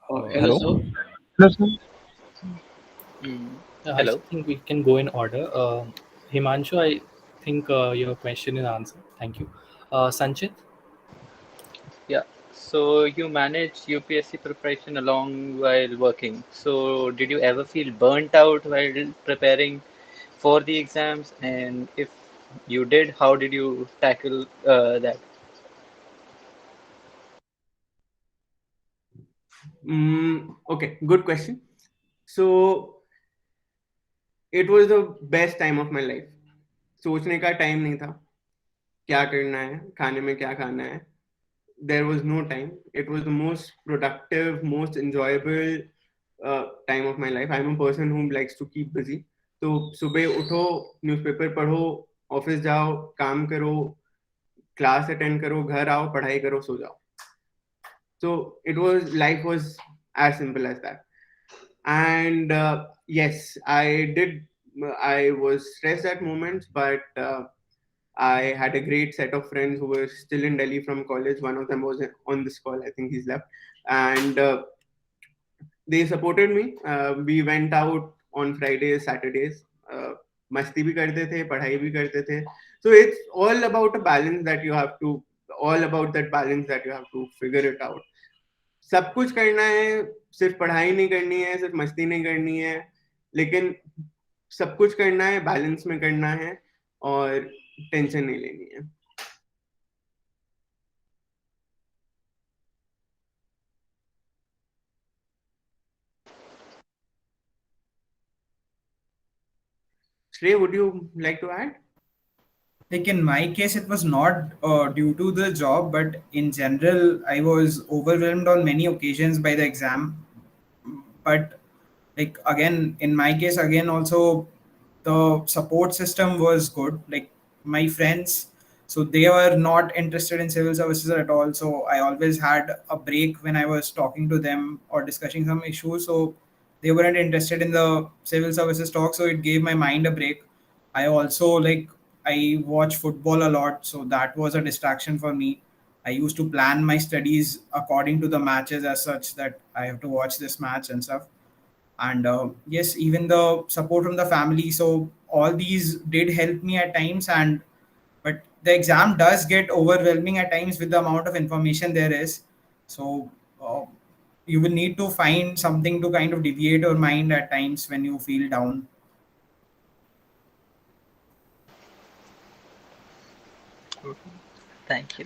Hello. Hello, sir. Hello. I think we can go in order. Himanshu, I think your question is answered. Thank you. Sanchit? Yeah. So you manage UPSC preparation along while working. So did you ever feel burnt out while preparing for the exams? And if you did, how did you tackle that? Okay, good question. So it was the best time of my life. सोचने का time नहीं था क्या करना है, खाने में क्या खाना है. There was no time. It was the most productive, most enjoyable time of my life. I'm a person who likes to keep busy. तो सुबह उठो, न्यूज़पेपर पढ़ो, ऑफिस जाओ, काम करो, क्लास अटेंड करो, घर आओ, पढ़ाई करो, सो जाओ. So life was as simple as that. And yes, I was stressed at moments, but I had a great set of friends who were still in Delhi from college. One of them was on this call. I think he's left. And they supported me. We went out on Fridays, Saturdays. मस्ती भी करते थे, पढ़ाई भी करते थे. So it's all about a balance that you have to, all about that balance that you have to figure it out. सब कुछ करना है, सिर्फ पढ़ाई नहीं करनी है, सिर्फ मस्ती नहीं करनी है, लेकिन सब कुछ करना है, बैलेंस में करना है और टेंशन नहीं लेनी है. Shrey, would you like to add? Like in my case, it was not due to the job, but in general, I was overwhelmed on many occasions by the exam. But like again, in my case, again also the support system was good. Like my friends, so they were not interested in civil services at all. So I always had a break when I was talking to them or discussing some issues. So they weren't interested in the civil services talk. So it gave my mind a break. I also I watch football a lot, so that was a distraction for me. I used to plan my studies according to the matches as such that I have to watch this match and stuff. And yes, even the support from the family. So all these did help me at times, and but the exam does get overwhelming at times with the amount of information there is. So you will need to find something to kind of deviate your mind at times when you feel down. Thank you.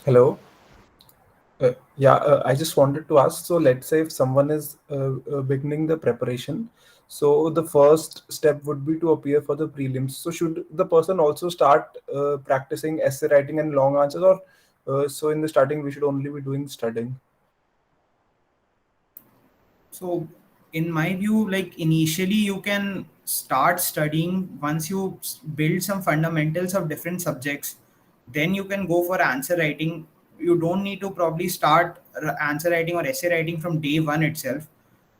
Hello. I just wanted to ask. So, let's say if someone is beginning the preparation, so the first step would be to appear for the prelims. So, should the person also start practicing essay writing and long answers, or so in the starting we should only be doing studying? So, in my view, like initially you can start studying once you build some fundamentals of different subjects. Then you can go for answer writing. You don't need to probably start answer writing or essay writing from day one itself,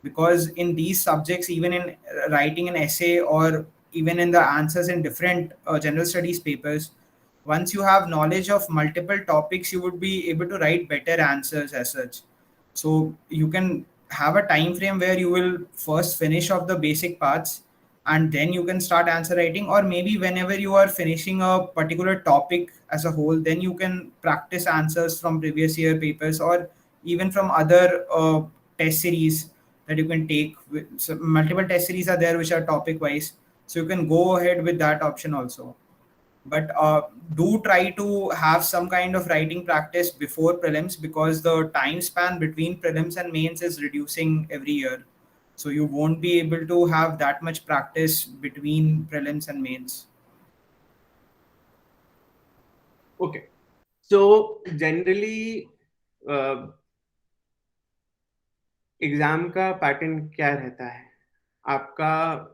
because in these subjects, even in writing an essay or even in the answers in different general studies papers, once you have knowledge of multiple topics, you would be able to write better answers as such. So you can have a time frame where you will first finish off the basic parts, and then you can start answer writing, or maybe whenever you are finishing a particular topic as a whole, then you can practice answers from previous year papers or even from other test series that you can take. So multiple test series are there which are topic wise, so you can go ahead with that option also. But do try to have some kind of writing practice before prelims, because the time span between prelims and mains is reducing every year, so you won't be able to have that much practice between prelims and mains. Okay, so generally exam का pattern क्या रहता है आपका?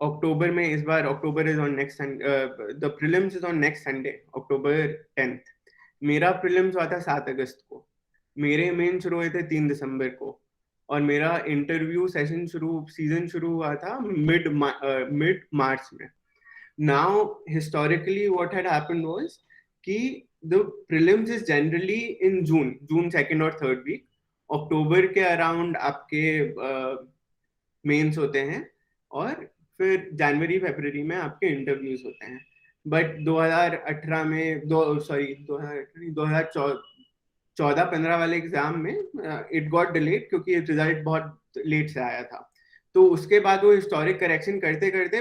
October में, इस बार October is on next, the prelims is on next Sunday, October 10th. मेरा prelims हुआ था 7 अगस्त को, मेरे मेन शुरू हुए थे 3 दिसंबर को, और मेरा इंटरव्यू सेशन सीजन शुरू हुआ था मिड मार्च में. Now historically what had happened was कि the prelims is generally in June 2nd और 3rd वीक. अक्टूबर के अराउंड आपके मेंस होते हैं, और फिर जनवरी फरवरी में आपके इंटरव्यूज होते हैं. बट 2018 में 2014-15 वाले एग्जाम में इट गॉट डिलेड, क्योंकि रिजल्ट बहुत लेट से आया था. तो उसके बाद वो हिस्टोरिक करेक्शन करते करते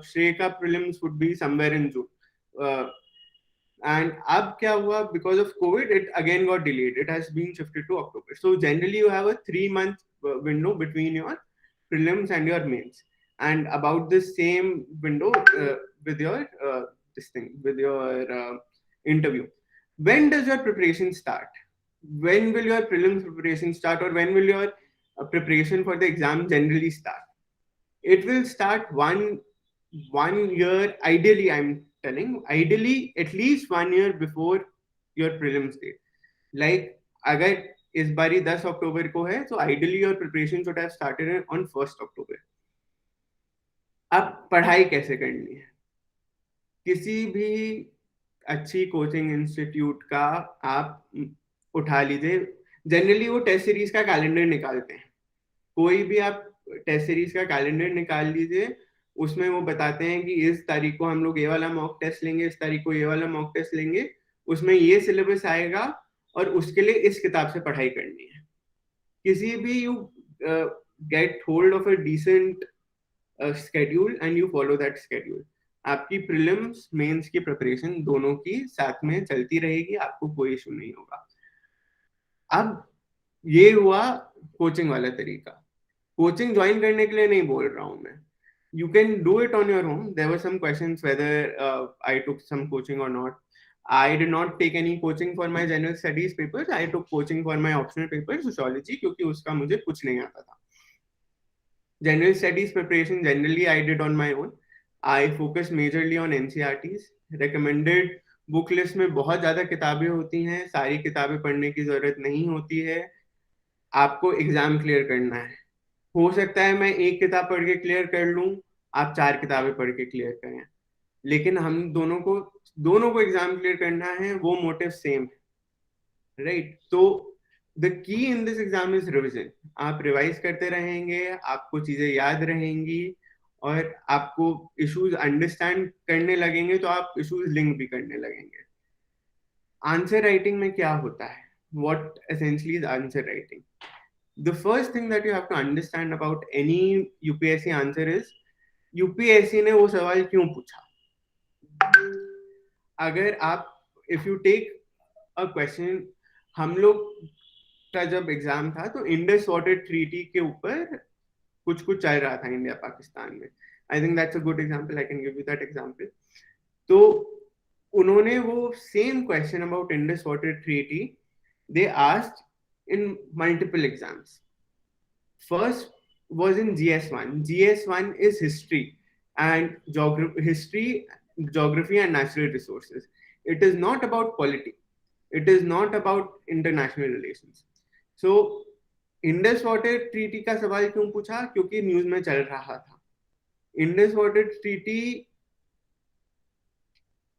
श्रेय का prelims would be somewhere in June. And अब क्या हुआ, because of COVID, it again got delayed. It has been shifted to October. So generally you have a 3-month window between your prelims and your mains, and about the same window with your interview. When does your preparation start? When will your prelims preparation start, or when will your preparation for the exam generally start? It will start one year, ideally, I'm telling, ideally at least 1 year before your prelims date. Like अगर इस बारी 10 अक्टूबर को है, तो ideally your preparation should have started on 1st October. अब पढ़ाई कैसे करनी है? किसी भी अच्छी कोचिंग इंस्टीट्यूट का आप उठा लीजिए. जनरली वो टेस्ट सीरीज का कैलेंडर निकालते हैं. कोई भी आप टेस्ट सीरीज का कैलेंडर निकाल लीजिए, उसमें वो बताते हैं कि इस तारीख को हम लोग ये वाला मॉक टेस्ट लेंगे, इस तारीख को ये वाला मॉक टेस्ट लेंगे, उसमें ये सिलेबस आएगा, और उसके लिए इस किताब से पढ़ाई करनी है. किसी भी you get hold of a decent schedule and you follow that schedule. आपकी प्रीलिम्स मेंस की प्रिपरेशन दोनों की साथ में चलती रहेगी, आपको कोई इशू नहीं होगा. अब ये हुआ कोचिंग वाला तरीका. कोचिंग ज्वाइन करने के लिए नहीं बोल रहा हूं मैं. You can do it on your own. There were some questions whether I took some coaching or not. I did not take any coaching for my general studies papers. I took coaching for my optional paper, sociology, क्योंकि उसका मुझे कुछ नहीं आता था. General studies preparation generally I did on my own. I focused majorly on NCERTs. Recommended book list में बहुत ज़्यादा किताबें होती हैं, सारी किताबें पढ़ने की ज़रूरत नहीं होती है. आपको एग्जाम क्लियर करना है. हो सकता है मैं एक किताब पढ़ के क्लियर कर लूं, आप 4 किताबें पढ़ के क्लियर करें, लेकिन हम दोनों को एग्जाम क्लियर करना है, वो मोटिव सेम है, राइट? तो the key in this exam is revision. आप रिवाइज करते रहेंगे, आपको चीजें याद रहेंगी, और आपको इश्यूज अंडरस्टैंड करने लगेंगे, तो आप इश्यूज लिंक भी करने लगेंगे. आंसर राइटिंग में क्या होता है? What essentially is answer writing? The first thing that you have to understand about any UPSC answer is UPSC ने वो सवाल क्यों पूछा. अगर आप if you take a question, हम लोग का जब एग्जाम था तो इंडस वाटर ट्रीटी के ऊपर कुछ कुछ चल रहा था इंडिया पाकिस्तान में. I think that's a good example, I can give you that example. तो उन्होंने वो same question about Indus water treaty they asked in multiple exams. First was in GS1. GS1 is history and geography and natural resources. It is not about polity. It is not about international relations. So Indus water treaty का सवाल क्यों पूछा? क्योंकि news में चल रहा था. Indus water treaty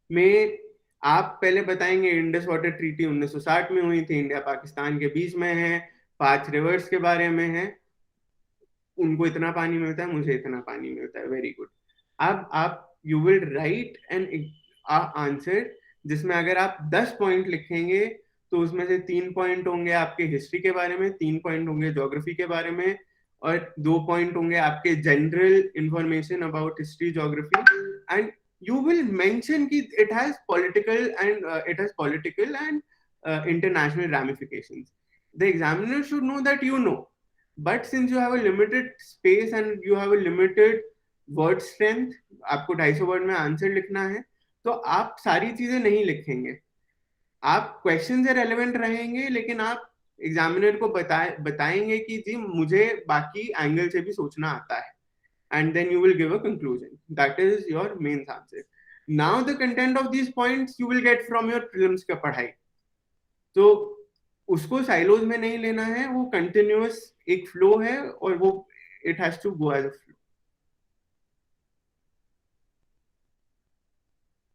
में आप पहले बताएंगे इंडस वाटर ट्रीटी 1960 में हुई थी, इंडिया पाकिस्तान के बीच में है, 5 रिवर्स के बारे में है, उनको इतना पानी मिलता है, मुझे इतना पानी मिलता है, वेरी गुड. अब आप you will write an answer जिसमें अगर आप 10 पॉइंट लिखेंगे तो उसमें से 3 पॉइंट होंगे आपके हिस्ट्री के बारे में, 3 पॉइंट होंगे ज्योग्राफी के बारे में, और 2 पॉइंट होंगे आपके general information about history geography. And you will mention that it has political and international ramifications. The examiner should know that you know, but since you have a limited space and you have a limited word strength, आपको 250 word में answer लिखना है, तो आप सारी चीजें नहीं लिखेंगे. आप क्वेश्चन से रेलेवेंट रहेंगे, लेकिन आप एग्जामिनर को बताएंगे कि जी मुझे बाकी एंगल से भी सोचना आता है. And then you will give a conclusion. That is your main answer. Now the content of these points you will get from your prelims का पढ़ाई. तो उसको साइलोज में नहीं लेना है, वो कंटिन्यूअस एक फ्लो है और वो it has to go as a flow.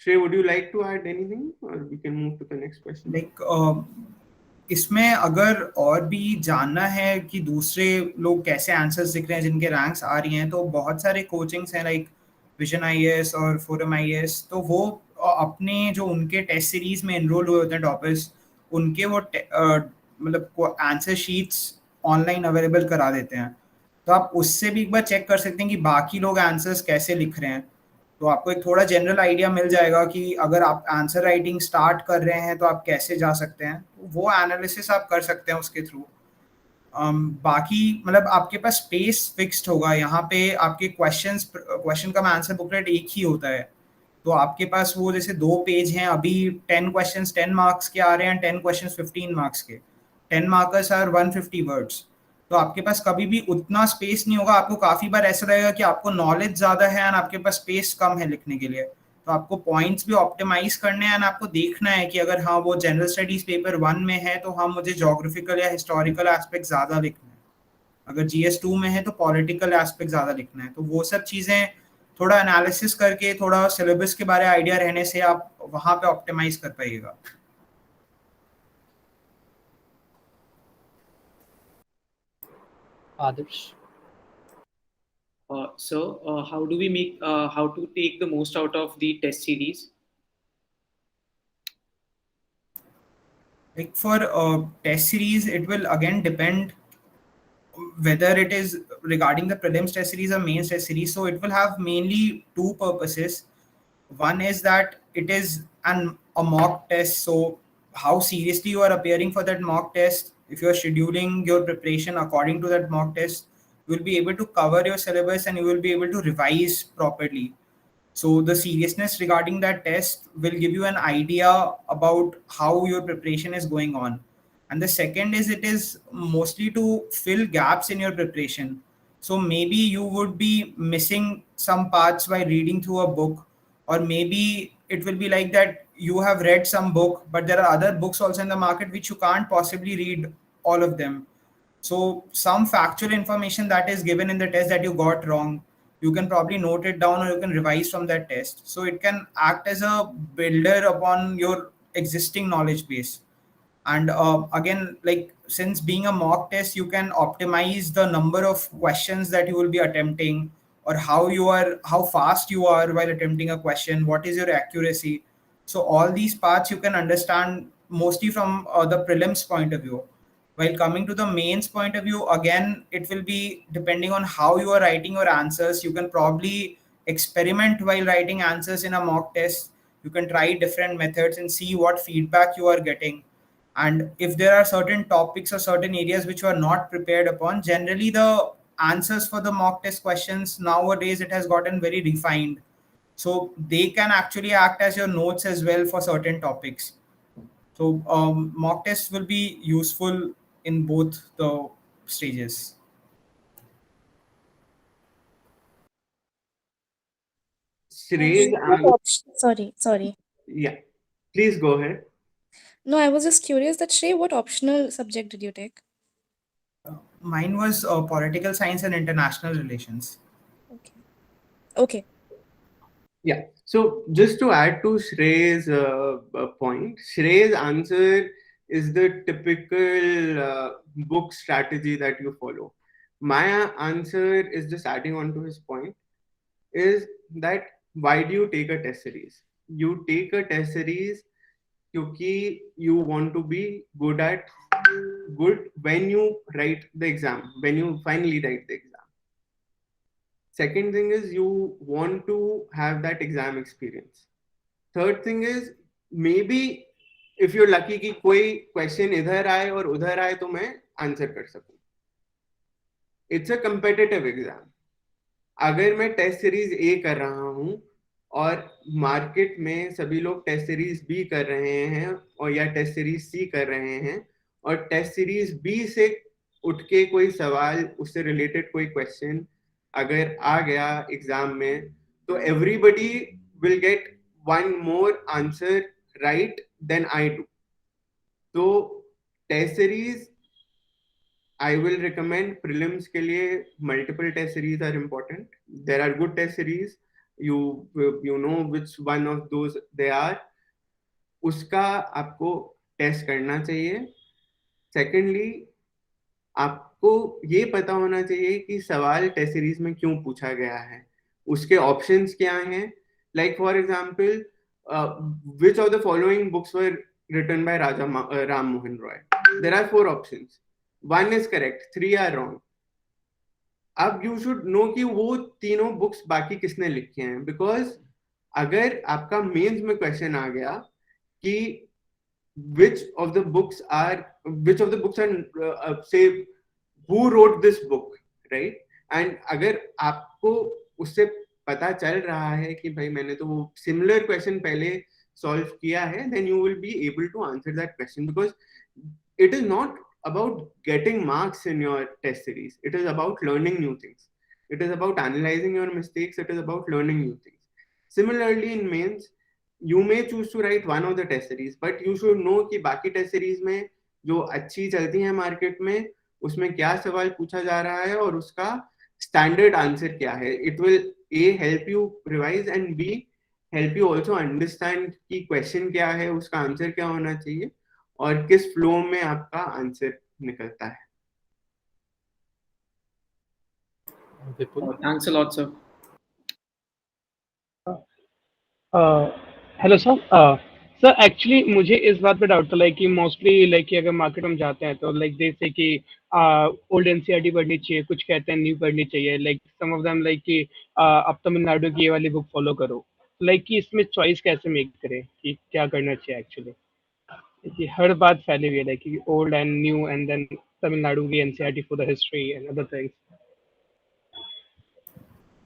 Shrey, would you like to add anything or we can move to the next question? Like इसमें अगर और भी जानना है कि दूसरे लोग कैसे आंसर्स लिख रहे हैं जिनके रैंक्स आ रही हैं, तो बहुत सारे कोचिंग्स हैं लाइक विजन आईएएस और फोरम आईएएस. तो वो अपने जो उनके टेस्ट सीरीज में एनरोल हुए होते हैं टॉपर्स, उनके वो मतलब आंसर शीट्स ऑनलाइन अवेलेबल करा देते हैं. तो आप उससे भी एक बार चेक कर सकते हैं कि बाकी लोग आंसर्स कैसे लिख रहे हैं. तो आपको एक थोड़ा जनरल आइडिया मिल जाएगा कि अगर आप आंसर राइटिंग स्टार्ट कर रहे हैं तो आप कैसे जा सकते हैं. वो एनालिसिस आप कर सकते हैं उसके थ्रू. बाकी मतलब आपके पास स्पेस फिक्स्ड होगा. यहाँ पे आपके क्वेश्चन का आंसर बुकलेट एक ही होता है. तो आपके पास वो जैसे 2 पेज हैं, अभी 10 क्वेश्चंस 10 मार्क्स के आ रहे हैं, 10 क्वेश्चंस 15 मार्क्स के. 10 मार्कर्स आर 150 वर्ड्स. तो आपके पास कभी भी उतना स्पेस नहीं होगा. आपको काफी बार ऐसा रहेगा कि आपको नॉलेज ज्यादा है एंड आपके पास स्पेस कम है लिखने के लिए. तो आपको पॉइंट्स भी ऑप्टिमाइज करने हैं एंड आपको देखना है कि अगर हाँ वो जनरल स्टडीज पेपर 1 में है तो हाँ मुझे ज्योग्राफिकल या हिस्टोरिकल एस्पेक्ट ज्यादा लिखना है, अगर जीएस 2 में है तो पॉलिटिकल एस्पेक्ट ज्यादा लिखना है. तो वो सब चीजें थोड़ा एनालिसिस करके, थोड़ा सिलेबस के बारे में आइडिया रहने से आप वहां पे ऑप्टिमाइज कर पाइएगा. Adarsh. So how do we make how to take the most out of the test series? Like for test series, it will again depend whether it is regarding the prelims test series or mains test series. So it will have mainly 2 purposes. One is that it is a mock test. So how seriously you are appearing for that mock test. If you are scheduling your preparation according to that mock test, you will be able to cover your syllabus and you will be able to revise properly. So the seriousness regarding that test will give you an idea about how your preparation is going on. And the second is it is mostly to fill gaps in your preparation. So maybe you would be missing some parts by reading through a book, or maybe it will be like that you have read some book, but there are other books also in the market which you can't possibly read all of them. So some factual information that is given in the test that you got wrong, you can probably note it down or you can revise from that test. So it can act as a builder upon your existing knowledge base. And again, like since being a mock test, you can optimize the number of questions that you will be attempting, or how fast you are while attempting a question, what is your accuracy. So all these parts you can understand mostly from the prelims point of view. While coming to the mains point of view, again, it will be depending on how you are writing your answers. You can probably experiment while writing answers in a mock test. You can try different methods and see what feedback you are getting. And if there are certain topics or certain areas which you are not prepared upon, generally the answers for the mock test questions nowadays, it has gotten very refined. So they can actually act as your notes as well for certain topics. So mock tests will be useful in both the stages. Shreyas, Sorry. yeah, please go ahead. No, I was just curious that Shrey, what optional subject did you take? Mine was political science and international relations. Okay. Yeah. So just to add to Shrey's point, Shrey's answer is the typical book strategy that you follow. My answer is just adding on to his point, is that why do you take a test series? You take a test series because you want to be good when you write the exam, when you finally write the exam. Second thing is you want to have that exam experience. Third thing is maybe if you're lucky कि कोई question इधर आए और उधर आए तो मैं answer कर सकूं. It's a competitive exam. अगर मैं टेस्ट सीरीज ए कर रहा हूं और मार्केट में सभी लोग टेस्ट सीरीज बी कर रहे हैं और या टेस्ट सीरीज सी कर रहे हैं और टेस्ट सीरीज बी से उठ के कोई सवाल उससे रिलेटेड कोई क्वेश्चन अगर आ गया एग्जाम में तो everybody will get one more answer right then I do. तो test series I will recommend prelims के लिए multiple test series are important. There are good test series. You know which one of those they are. उसका आपको test करना चाहिए. Secondly, आपको ये पता होना चाहिए कि सवाल टेस्ट सीरीज में क्यों पूछा गया है. उसके ऑप्शंस क्या हैं. Like for example, which of the following books were written by Raja Ram Mohan Roy? There are 4 options. 1 is correct, 3 are wrong. अब you should know कि वो तीनों बुक्स बाकी किसने लिखे हैं, because अगर आपका मेंस में क्वेश्चन आ गया कि which of the books are say who wrote this book, right? And अगर आपको उससे पता चल रहा है कि भाई मैंने तो वो similar question पहले solve किया है, then you will be able to answer that question, because it is not about getting marks in your test series. It is about learning new things. It is about analyzing your mistakes. It is about learning new things. Similarly, in mains, you may choose to write one of the test series, but you should know कि बाकी test series में जो अच्छी चलती हैं market में उसमें क्या सवाल पूछा जा रहा है और उसका standard answer क्या है. It will A help you revise and B help you also understand कि question क्या है, उसका answer क्या होना चाहिए और किस फ्लो में आपका आंसर निकलता है. Thanks a lot, sir. Hello sir. Sir actually मुझे इस बात पे डाउट था लाइक कि मोस्टली लाइक कि अगर मार्केट में जाते हैं तो लाइक जैसे कि ओल्ड एनसीईआरटी पढ़नी चाहिए, कुछ कहते हैं न्यू पढ़नी चाहिए, like some of them like कि अब तमिलनाडु की ये वाली बुक फॉलो करो. लाइक कि इसमें चॉइस कैसे मेक करें कि क्या करना चाहिए एक्चुअली, कि हर बात फैली हुई है लाइक कि old and new and then Tamil Nadu की NCERT for the history and other things.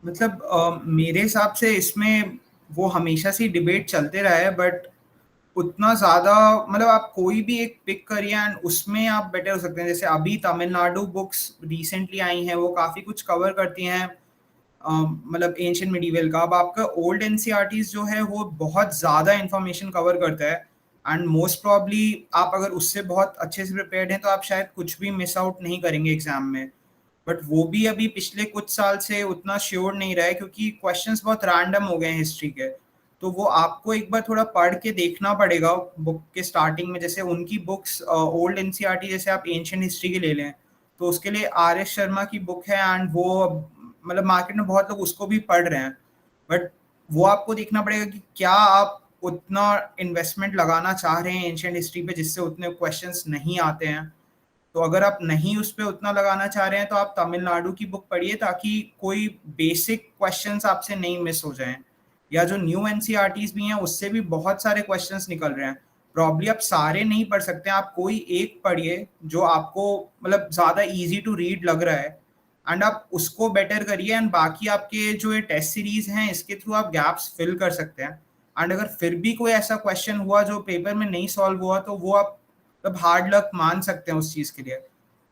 मतलब मेरे हिसाब से इसमें वो हमेशा से डिबेट चलते रहा है, बट उतना ज़्यादा मतलब आप कोई भी एक पिक करिए एंड उसमें आप बेटर हो सकते हैं. जैसे अभी तमिलनाडु बुक्स रिसेंटली आई हैं, वो काफ़ी कुछ कवर करती हैं मतलब एंशिएंट मिडीवल का. अब आपका ओल्ड एनसीईआरटीज जो है वो बहुत ज़्यादा इंफॉर्मेशन कवर करता है एंड मोस्ट प्रॉब्ली आप अगर उससे बहुत अच्छे से प्रिपेयर्ड हैं तो आप शायद कुछ भी मिस आउट नहीं करेंगे एग्जाम में. बट वो भी अभी पिछले कुछ साल से उतना श्योर नहीं रहा है क्योंकि क्वेश्चंस बहुत रैंडम हो गए हैं हिस्ट्री के. तो वो आपको एक बार थोड़ा पढ़ के देखना पड़ेगा बुक के स्टार्टिंग में. जैसे उनकी बुक्स ओल्ड एनसीईआरटी जैसे आप एंशिएंट हिस्ट्री की ले लें तो उसके लिए आर एस शर्मा की बुक है एंड वो मतलब मार्केट में बहुत लोग उसको भी पढ़ रहे हैं. बट वो आपको देखना पड़ेगा कि क्या आप उतना इन्वेस्टमेंट लगाना चाह रहे हैं एंशिएंट हिस्ट्री पे जिससे उतने क्वेश्चंस नहीं आते हैं. तो अगर आप नहीं उस पर उतना लगाना चाह रहे हैं तो आप तमिलनाडु की बुक पढ़िए ताकि कोई बेसिक क्वेश्चंस आपसे नहीं मिस हो जाएं. या जो न्यू एनसीईआरटीज भी हैं उससे भी बहुत सारे क्वेश्चंस निकल रहे हैं. प्रॉब्ली आप सारे नहीं पढ़ सकते, आप कोई एक पढ़िए जो आपको मतलब ज़्यादा इजी टू रीड लग रहा है, एंड आप उसको बेटर करिए, एंड बाकी आपके जो ये टेस्ट सीरीज हैं इसके थ्रू आप गैप्स फिल कर सकते हैं। एंड अगर फिर भी कोई ऐसा क्वेश्चन हुआ जो पेपर में नहीं सॉल्व हुआ तो वो आप मतलब हार्ड लक मान सकते हैं उस चीज़ के लिए।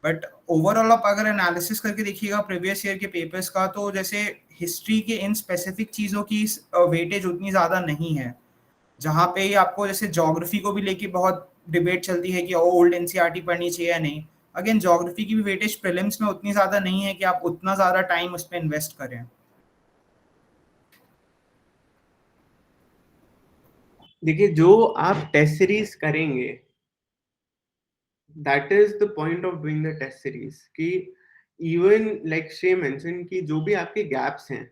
बट ओवरऑल आप अगर एनालिसिस करके देखिएगा प्रीवियस ईयर के पेपर्स का, तो जैसे हिस्ट्री के इन स्पेसिफिक चीज़ों की वेटेज उतनी ज़्यादा नहीं है, जहाँ पे ही आपको जैसे ज्योग्राफी को भी लेके बहुत डिबेट चलती है कि ओल्ड एनसीईआरटी पढ़नी चाहिए या नहीं। अगेन ज्योग्राफी की भी वेटेज प्रीलिम्स में उतनी ज़्यादा नहीं है कि आप उतना ज़्यादा टाइम उस पर इन्वेस्ट करें। देखिए, जो आप टेस्ट सीरीज करेंगे, that is the point of doing the test series, कि इवन लाइक श्रेय मेंशन कि जो भी आपके गैप्स हैं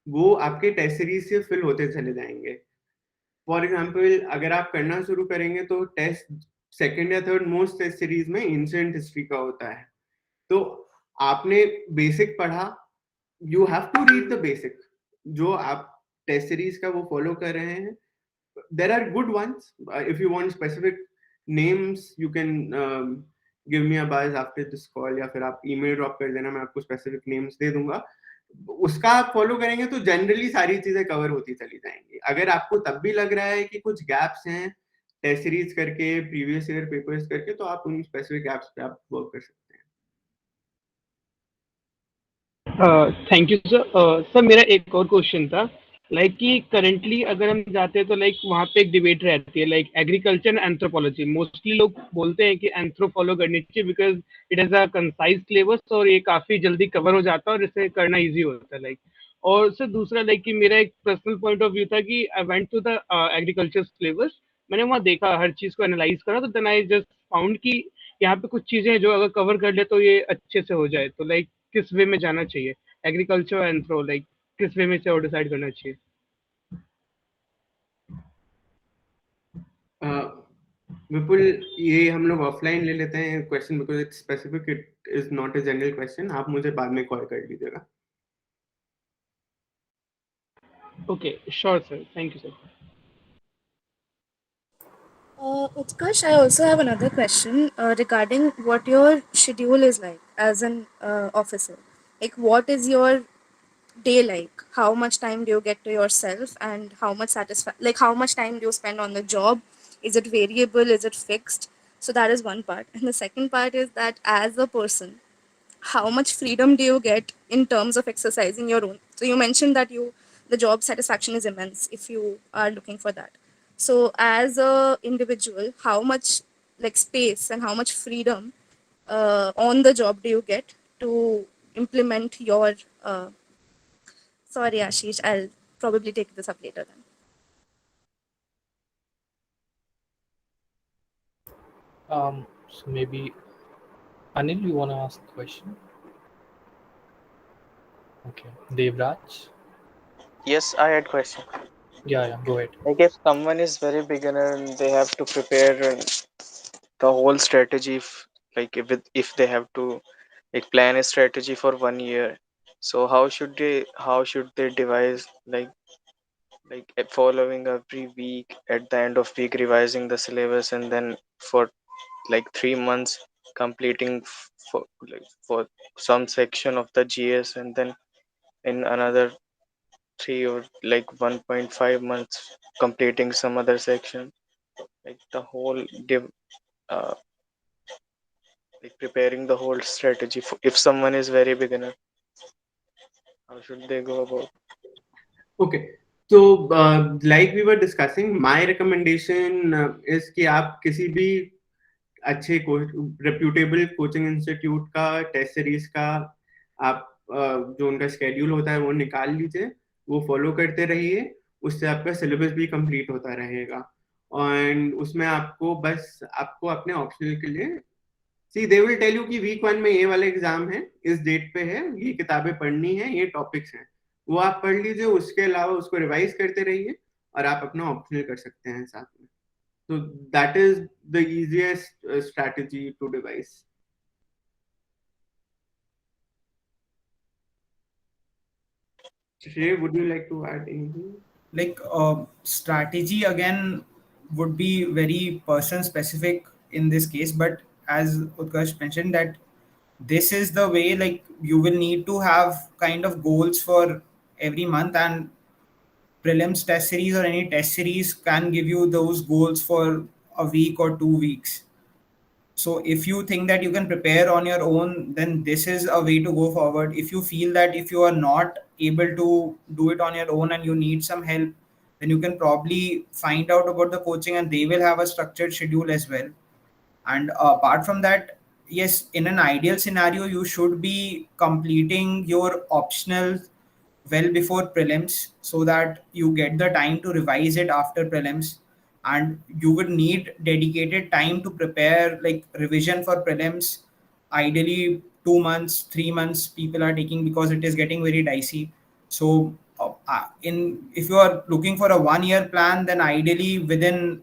वो आपके टेस्ट सीरीज से फिल होते चले जाएंगे। फॉर एग्जाम्पल, अगर आप करना शुरू करेंगे तो टेस्ट सेकेंड या थर्ड मोस्ट टेस्ट सीरीज में एंशिएंट हिस्ट्री का होता है, तो आपने बेसिक पढ़ा, you have to read the basic. जो आप टेस्ट सीरीज का वो फॉलो कर रहे हैं, there are good ones. If you want specific names, you can give me a buzz after this call, या फिर आप email drop कर देना, मैं आपको specific names दे दूंगा। उसका आप फॉलो करेंगे तो जनरली सारी चीजें कवर होती चली जाएंगी। अगर आपको तब भी लग रहा है कि कुछ गैप्स हैं टेस्ट सीरीज करके, प्रीवियस ईयर पेपर्स करके, तो आप उन स्पेसिफिक गैप्स पे आप वर्क कर सकते हैं। Thank you sir. सर मेरा एक और क्वेश्चन था, लाइक कि करंटली अगर हम जाते हैं तो लाइक वहाँ पे एक डिबेट रहती है, like agriculture and anthropology. Mostly लोग बोलते हैं कि एंथ्रो फॉलो करनी चाहिए because it is a concise syllabus और ये काफ़ी जल्दी कवर हो जाता है और इसे करना ईजी होता है लाइक। और सर दूसरा लाइक कि मेरा एक पर्सनल पॉइंट ऑफ व्यू था कि I went to the agriculture syllabus, मैंने वहाँ देखा, हर चीज़ को एनालाइज करा, तो देन आई जस्ट फाउंड कि यहाँ पे कुछ चीज़ें हैं जो अगर कवर कर ले तो ये अच्छे से हो जाए। तो लाइक किस वे में जाना चाहिए, एग्रीकल्चर एंथ्रो, लाइक किस वे में से और डिसाइड करना चाहिए? विपुल, ये हम लोग ऑफलाइन ले लेते हैं question, because it's specific, it is not a general question. आप मुझे बाद में कॉल कर लीजिएगा। Okay, sure, sir. Thank you, sir. Utkarsh, I also have another question regarding what your schedule is like as an officer. Like, what is your day like? How much time do you get to yourself, and how much how much time do you spend on the job? Is it variable? Is it fixed? So that is one part. And the second part is that as a person, how much freedom do you get in terms of exercising your own? So you mentioned that the job satisfaction is immense if you are looking for that. So as a individual, how much like space and how much freedom on the job do you get to implement your sorry Ashish, I'll probably take this up later then. So maybe Anil, you want to ask the question? Okay, Devraj. Yes, I had question. Yeah, go ahead. Like if someone is very beginner and they have to prepare the whole strategy, if they have to like plan a strategy for 1 year, so how should they devise following every week, at the end of week revising the syllabus, and then for like 3 months completing for some section of the GS, and then in another 1.5 months completing some other section, like the whole uh, preparing the whole strategy if someone is very beginner, how should they go about? Okay, so like we were discussing, my recommendation is कि आप किसी भी अच्छे reputable coaching institute का test series का आप जो उनका शेड्यूल होता है वो निकाल लीजिए, वो फॉलो करते रहिए, उससे आपका सिलेबस भी कंप्लीट होता रहेगा। और उसमें आपको अपने ऑप्शनल के लिए दे विल टेल यू कि वीक 1 में ये वाला एग्जाम है, इस डेट पे है, ये किताबें पढ़नी है, ये टॉपिक्स हैं, वो आप पढ़ लीजिए, उसके अलावा उसको रिवाइज करते रहिए और आप अपना ऑप्शनल कर सकते हैं साथ में। So that is the easiest strategy to devise. Shrey, would you like to add anything? Like strategy again, would be very person specific in this case, but as Utkarsh mentioned, that this is the way, like you will need to have kind of goals for every month, and prelims test series or any test series can give you those goals for a week or 2 weeks. So if you think that you can prepare on your own, then this is a way to go forward. If you feel that if you are not able to do it on your own and you need some help, then you can probably find out about the coaching, and they will have a structured schedule as well. And apart from that, yes, in an ideal scenario, you should be completing your optional well before prelims so that you get the time to revise it after prelims. And you would need dedicated time to prepare, like revision for prelims. Ideally 2 months, 3 months people are taking, because it is getting very dicey. So in if you are looking for a 1 year plan, then ideally within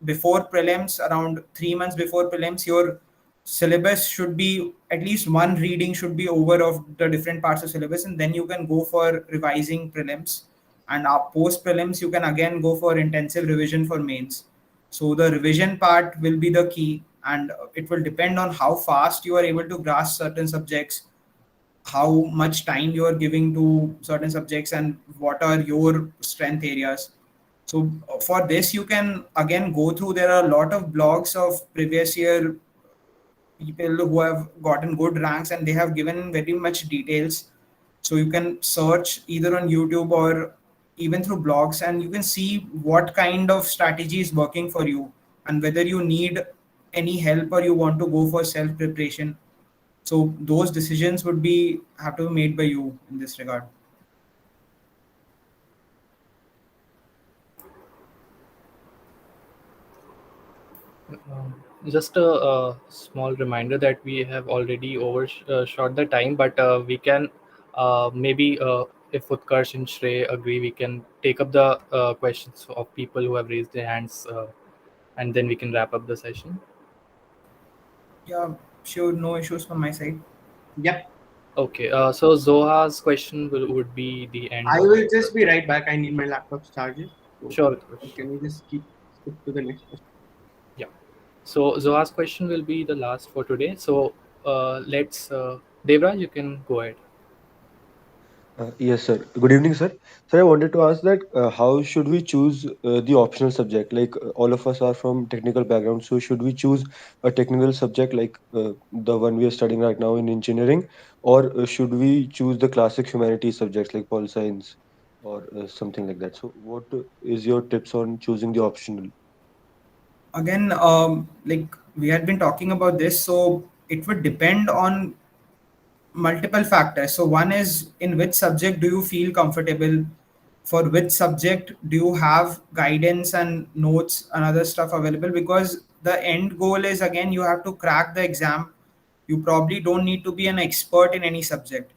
before prelims, around 3 months before prelims, your syllabus should be at least one reading should be over of the different parts of syllabus, and then you can go for revising prelims. And post prelims, you can again go for intensive revision for mains. So the revision part will be the key, and it will depend on how fast you are able to grasp certain subjects, how much time you are giving to certain subjects, and what are your strength areas. So for this, you can again go through. There are a lot of blogs of previous year people who have gotten good ranks, and they have given very much details. So you can search either on YouTube or even through blogs, and you can see what kind of strategy is working for you, and whether you need any help or you want to go for self preparation. So those decisions would be have to be made by you in this regard. Just a small reminder that we have already overshot the time, but we can maybe, if Utkarsh and Shrey agree, we can take up the questions of people who have raised their hands, and then we can wrap up the session. Yeah, sure, no issues from my side. Yep. Okay, so Zoha's question would be the end. I will just be right back. I need my laptop's charger. So Sure. can we just skip to the next question? Yeah. So Zoha's question will be the last for today. So let's, Devraj, you can go ahead. Yes, sir. Good evening, sir. Sir, I wanted to ask that how should we choose the optional subject? Like all of us are from technical background, so should we choose a technical subject like the one we are studying right now in engineering, or should we choose the classic humanities subjects like pol science or something like that? So, what is your tips on choosing the optional? Again, like we had been talking about this, so it would depend on multiple factors. So one is, in which subject do you feel comfortable? For which subject do you have guidance and notes and other stuff available? Because the end goal is, again, you have to crack the exam. You probably don't need to be an expert in any subject.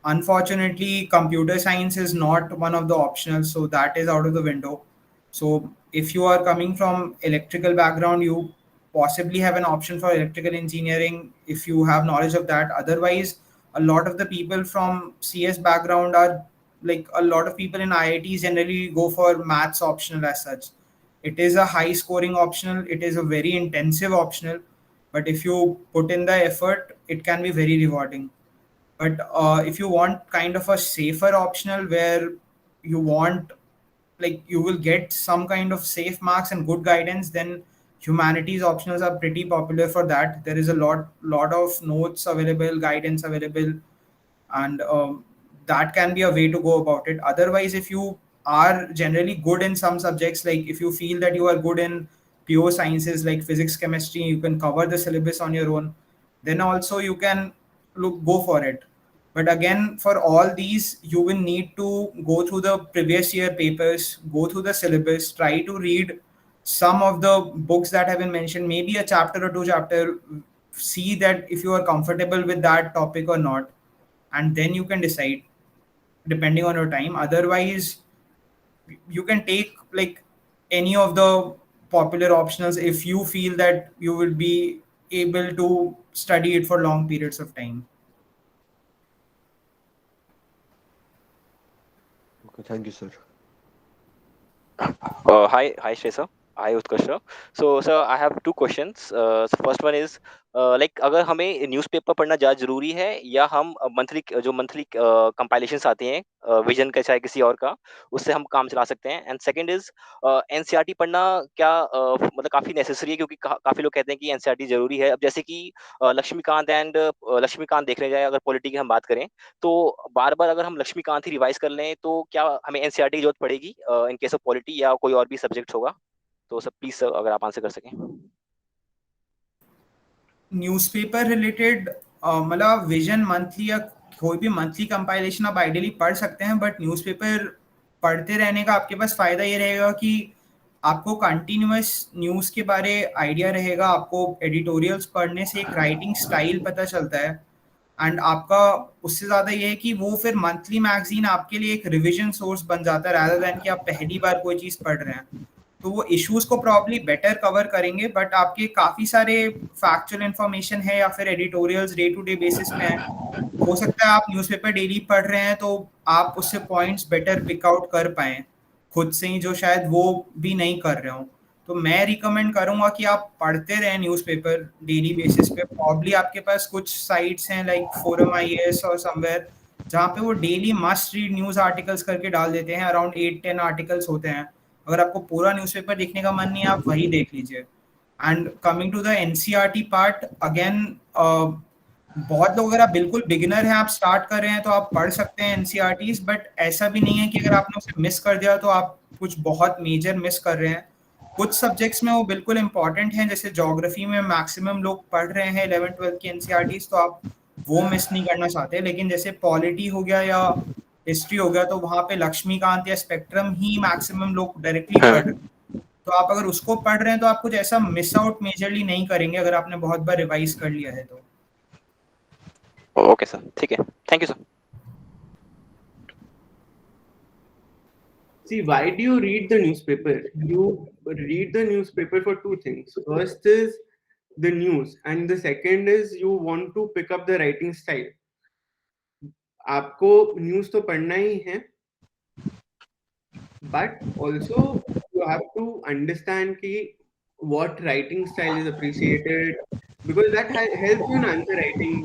Unfortunately, computer science is not one of the optionals, so that is out of the window. So if you are coming from electrical background, you possibly have an option for electrical engineering if you have knowledge of that. Otherwise, a lot of the people from CS background are, like a lot of people in IITs generally go for maths optional as such. It is a high scoring optional, it is a very intensive optional, but if you put in the effort, it can be very rewarding. But if you want kind of a safer optional where you want, like you will get some kind of safe marks and good guidance, then humanities optionals are pretty popular for that. There is a lot of notes available, guidance available, and that can be a way to go about it. Otherwise, if you are generally good in some subjects, like if you feel that you are good in pure sciences like physics, chemistry, you can cover the syllabus on your own, then also you can go for it. But again, for all these, you will need to go through the previous year papers, go through the syllabus, try to read some of the books that have been mentioned, maybe a chapter or two chapter, see that if you are comfortable with that topic or not, and then you can decide depending on your time. Otherwise, you can take like any of the popular optionals if you feel that you will be able to study it for long periods of time. Okay, thank you, sir. Hi, Shresa. Hi Utkarsh. So sir, I have two questions. So first one is like अगर हमें newspaper पढ़ना ज़्यादा ज़रूरी है या हम monthly compilations आते हैं विजन का चाहे किसी और का उससे हम काम चला सकते हैं. एंड सेकंड इज एनसीईआरटी पढ़ना क्या मतलब काफ़ी नेसेसरी है क्योंकि काफ़ी लोग कहते हैं कि एनसीईआरटी ज़रूरी है. अब जैसे कि लक्ष्मीकांत देख ले जाए अगर पॉलिटी की हम बात करें तो बार-बार अगर हम लक्ष्मीकांत ही रिवाइज कर लें तो क्या हमें एनसीईआरटी की जरूरत पड़ेगी इन केस ऑफ पॉलिटी या कोई और भी सब्जेक्ट होगा? तो सर प्लीज सर अगर आप आंसर कर सकें. न्यूज़पेपर रिलेटेड मतलब विजन मंथली या कोई भी मंथली कंपाइलेशन आप आइडियली पढ़ सकते हैं, बट न्यूज़पेपर पढ़ते रहने का आपके पास फ़ायदा ये रहेगा कि आपको कंटिन्यूअस न्यूज़ के बारे आइडिया रहेगा, आपको एडिटोरियल्स पढ़ने से एक राइटिंग स्टाइल पता चलता है, एंड आपका उससे ज़्यादा ये है कि वो फिर मंथली मैगजीन आपके लिए एक रिविजन सोर्स बन जाता है रादर दैन कि आप पहली बार कोई चीज़ पढ़ रहे हैं. तो वो इश्यूज को प्रॉब्ली बेटर कवर करेंगे, बट आपके काफ़ी सारे फैक्चुअल इन्फॉर्मेशन है या फिर editorials day to day basis में है. हो सकता है आप न्यूज़पेपर डेली पढ़ रहे हैं तो आप उससे पॉइंट्स बेटर पिक आउट कर पाएँ खुद से ही, जो शायद वो भी नहीं कर रहे हो. तो मैं रिकमेंड करूँगा कि आप पढ़ते रहें न्यूज़पेपर डेली बेसिस पे. प्रॉब्ली आपके पास कुछ साइट्स हैं लाइक फोरम IAS और समवेयर जहाँ पे वो daily must read news articles करके डाल देते हैं. अराउंड 8-10 आर्टिकल्स होते हैं. अगर आपको पूरा न्यूज़पेपर देखने का मन नहीं है आप वही देख लीजिए. And coming to the NCERT part again, बहुत लोग, अगर आप बिल्कुल बिगिनर हैं, आप स्टार्ट कर रहे हैं तो आप पढ़ सकते हैं एनसीईआरटीज, बट ऐसा भी नहीं है कि अगर आपने उसे मिस कर दिया तो आप कुछ बहुत मेजर मिस कर रहे हैं. कुछ सब्जेक्ट्स में वो बिल्कुल इंपॉर्टेंट हैं, जैसे ज्योग्राफी में मैक्सिमम लोग पढ़ रहे हैं 11th-12th की एनसीईआरटीज, तो आप वो मिस नहीं करना चाहते. लेकिन जैसे पॉलिटी हो गया या हिस्ट्री हो गया तो वहाँ पे लक्ष्मीकांत या स्पेक्ट्रम ही मैक्सिमम लोग डायरेक्टली पढ़ रहे हैं. तो आप अगर उसको पढ़ रहे हैं तो आप कुछ ऐसा मिस आउट मेजरली नहीं करेंगे अगर आपने बहुत बार रिवाइज कर लिया है तो. ओके सर, ठीक है, thank you sir. See, why do you read the newspaper? You read the newspaper for two things. First is the news, and the second is you want to pick up the writing style. आपको news तो पढ़ना ही है, but also you have to understand कि what writing style is appreciated, because that helps you in answer writing.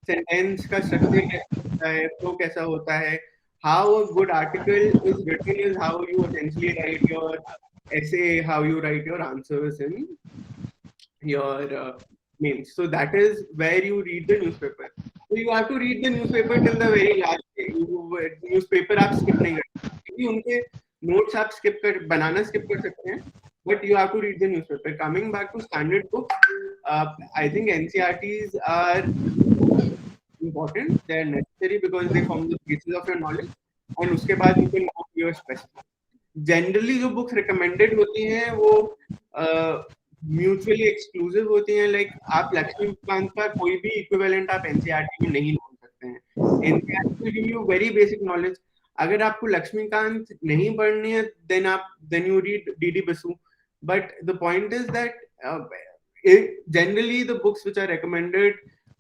Sentence का structure कैसा होता है, flow कैसा होता है. How a good article is written is how you essentially write your essay, how you write your answers in your mains. So that is where you read the newspaper. So you have to read the newspaper till the very last day. Newspaper आप skip नहीं कर सकते, क्योंकि उनके notes आप बनाना skip कर सकते हैं, but you have to read the newspaper. Coming back to standard books, I think NCERTs are important. They are necessary because they form the basis of your knowledge, and उसके बाद you can move your specific. Generally जो books recommended होती हैं वो mutually exclusive होती हैं. Like आप लक्ष्मीकांत का कोई भी इक्विवेलेंट आप एनसीईआरटी में नहीं ढूंढ सकते हैं. NCERT will give you very basic knowledge. अगर आपको लक्ष्मीकांत नहीं पढ़नी है then you read DD Basu. But the point is that generally the books which are recommended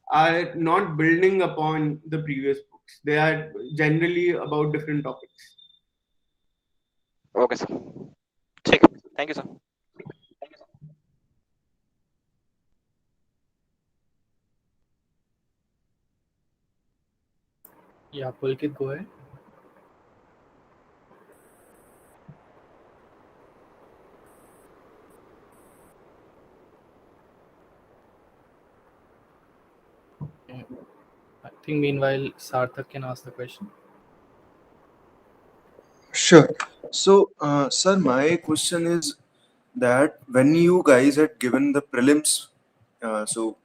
are not building upon the previous books. They are generally about different topics. Okay sir, ठीक है, thank you sir. Yeah, Pulkit, go ahead. I think meanwhile Sarthak can ask the question. Sure. So, sir, my question is that when you guys had given the prelims, so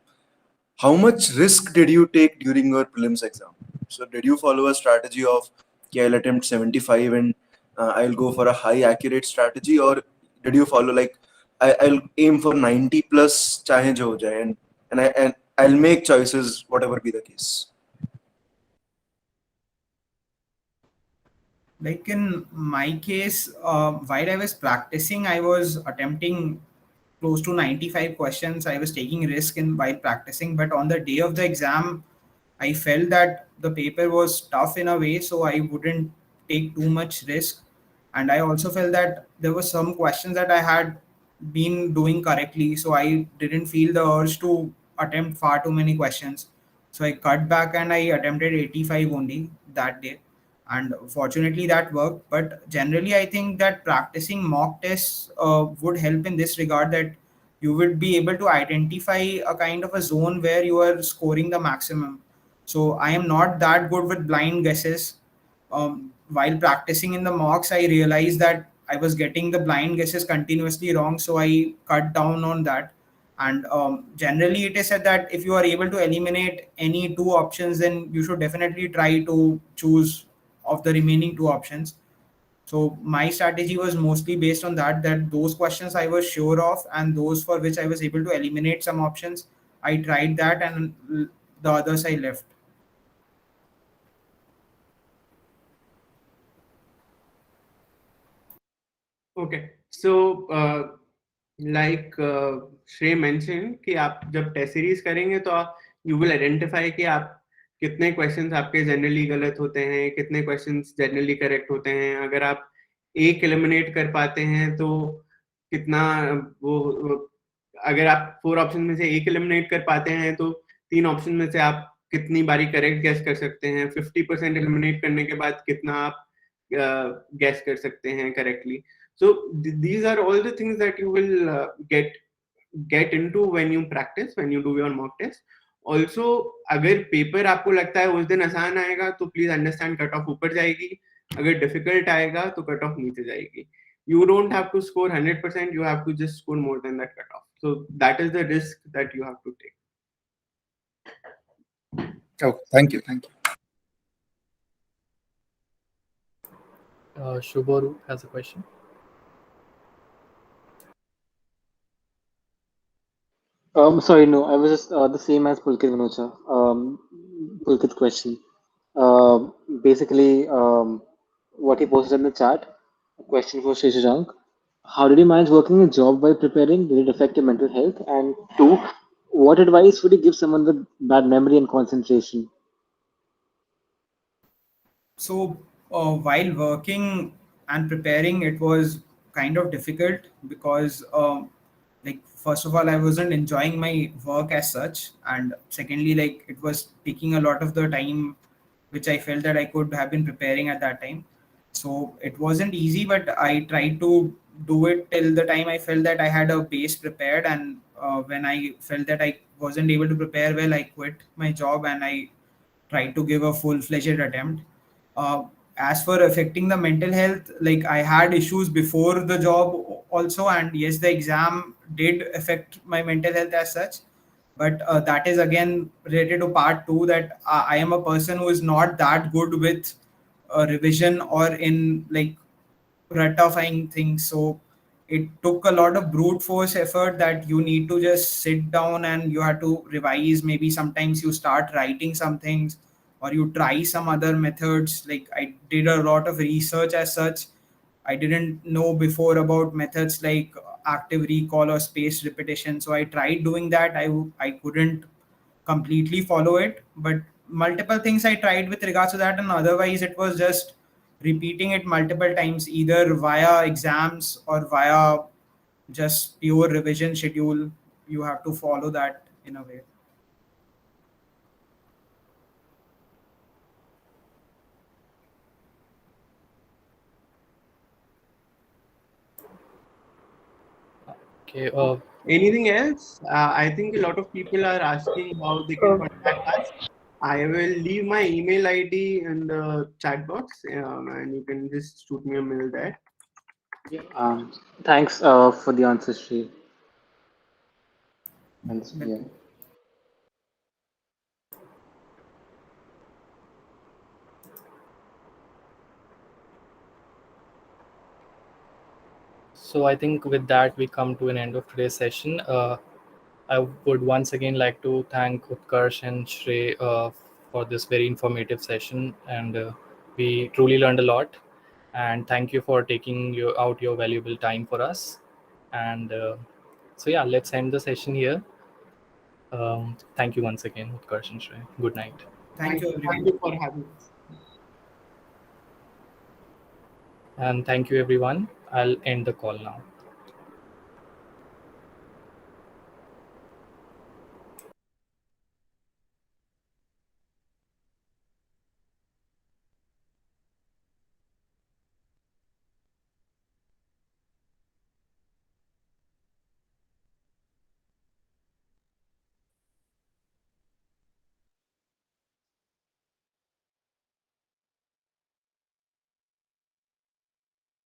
how much risk did you take during your prelims exam? So, did you follow a strategy of, okay, I'll attempt 75 and I'll go for a high accurate strategy, or did you follow like I'll aim for 90 plus chahe jo ho jaye, and I'll make choices whatever be the case? Like in my case, while I was practicing, I was attempting close to 95 questions. I was taking risk in while practicing, but on the day of the exam, I felt that the paper was tough in a way, so I wouldn't take too much risk. and I also felt that there were some questions that I had been doing correctly, so I didn't feel the urge to attempt far too many questions. So I cut back and I attempted 85 only that day, and fortunately that worked. But generally, I think that practicing mock tests would help in this regard, that you would be able to identify a kind of a zone where you are scoring the maximum. So I am not that good with blind guesses. While practicing in the mocks, I realized that I was getting the blind guesses continuously wrong, so I cut down on that. And generally, it is said that if you are able to eliminate any two options, then you should definitely try to choose of the remaining two options. So my strategy was mostly based on that those questions I was sure of, and those for which I was able to eliminate some options, I tried that, and the others I left. Okay, so like Shrey mentioned कि आप जब test series करेंगे तो आप you will identify कि आप कितने questions आपके जनरली गलत होते हैं, कितने क्वेश्चंस जनरली करेक्ट होते हैं. अगर आप एक एलिमिनेट कर पाते हैं तो कितना वो अगर आप 4 ऑप्शन में से एक एलिमिनेट कर पाते हैं तो 3 ऑप्शन में से आप कितनी बारी करेक्ट गैस कर सकते हैं. 50% एलिमिनेट करने के बाद कितना आप गैस कर सकते हैं correctly. So these are all the things that you will get into when you practice, when you do your mock test. Also, अगर पेपर आपको लगता है उस दिन आसान आएगा तो प्लीज अंडरस्टैंड कट ऑफ ऊपर जाएगी. अगर डिफिकल्ट आएगा तो कट ऑफ नीचे जाएगी. You don't have to score 100%. You have to just score more than that cut off. So that is the risk that you have to take. Oh, thank you. Shubharu has a question. Sorry, no, I was just the same as Pulkit Manocha. Pulkit's question. Basically, what he posted in the chat, a question for Shri Shashank. How did you manage working a job while preparing? Did it affect your mental health? And two, what advice would you give someone with bad memory and concentration? So while working and preparing, it was kind of difficult because like first of all, I wasn't enjoying my work as such, and secondly, like it was taking a lot of the time which I felt that I could have been preparing at that time. So it wasn't easy, but I tried to do it till the time I felt that I had a base prepared. And when I felt that I wasn't able to prepare well, I quit my job and I tried to give a full-fledged attempt. As for affecting the mental health, like I had issues before the job also, and yes, the exam did affect my mental health as such. But that is again related to part two, that I am a person who is not that good with revision or in like ratifying things. So it took a lot of brute force effort, that you need to just sit down and you have to revise. Maybe sometimes you start writing some things, or you try some other methods. Like I did a lot of research as such. I didn't know before about methods like active recall or spaced repetition. So I tried doing that. I couldn't completely follow it, but multiple things I tried with regards to that, and otherwise it was just repeating it multiple times, either via exams or via just pure revision schedule. You have to follow that in a way. Okay. Anything else? I think a lot of people are asking how they can contact us. I will leave my email ID in the chat box, and you can just shoot me a mail there. Thanks for the answer, Shri. Yeah. So I think with that we come to an end of today's session. I would once again like to thank Utkarsh and Shrey for this very informative session, and we truly learned a lot. And thank you for taking out your valuable time for us. And so yeah, let's end the session here. Thank you once again, Utkarsh and Shrey. Good night. Thank you, everyone. Thank you for having us. And thank you, everyone. I'll end the call now.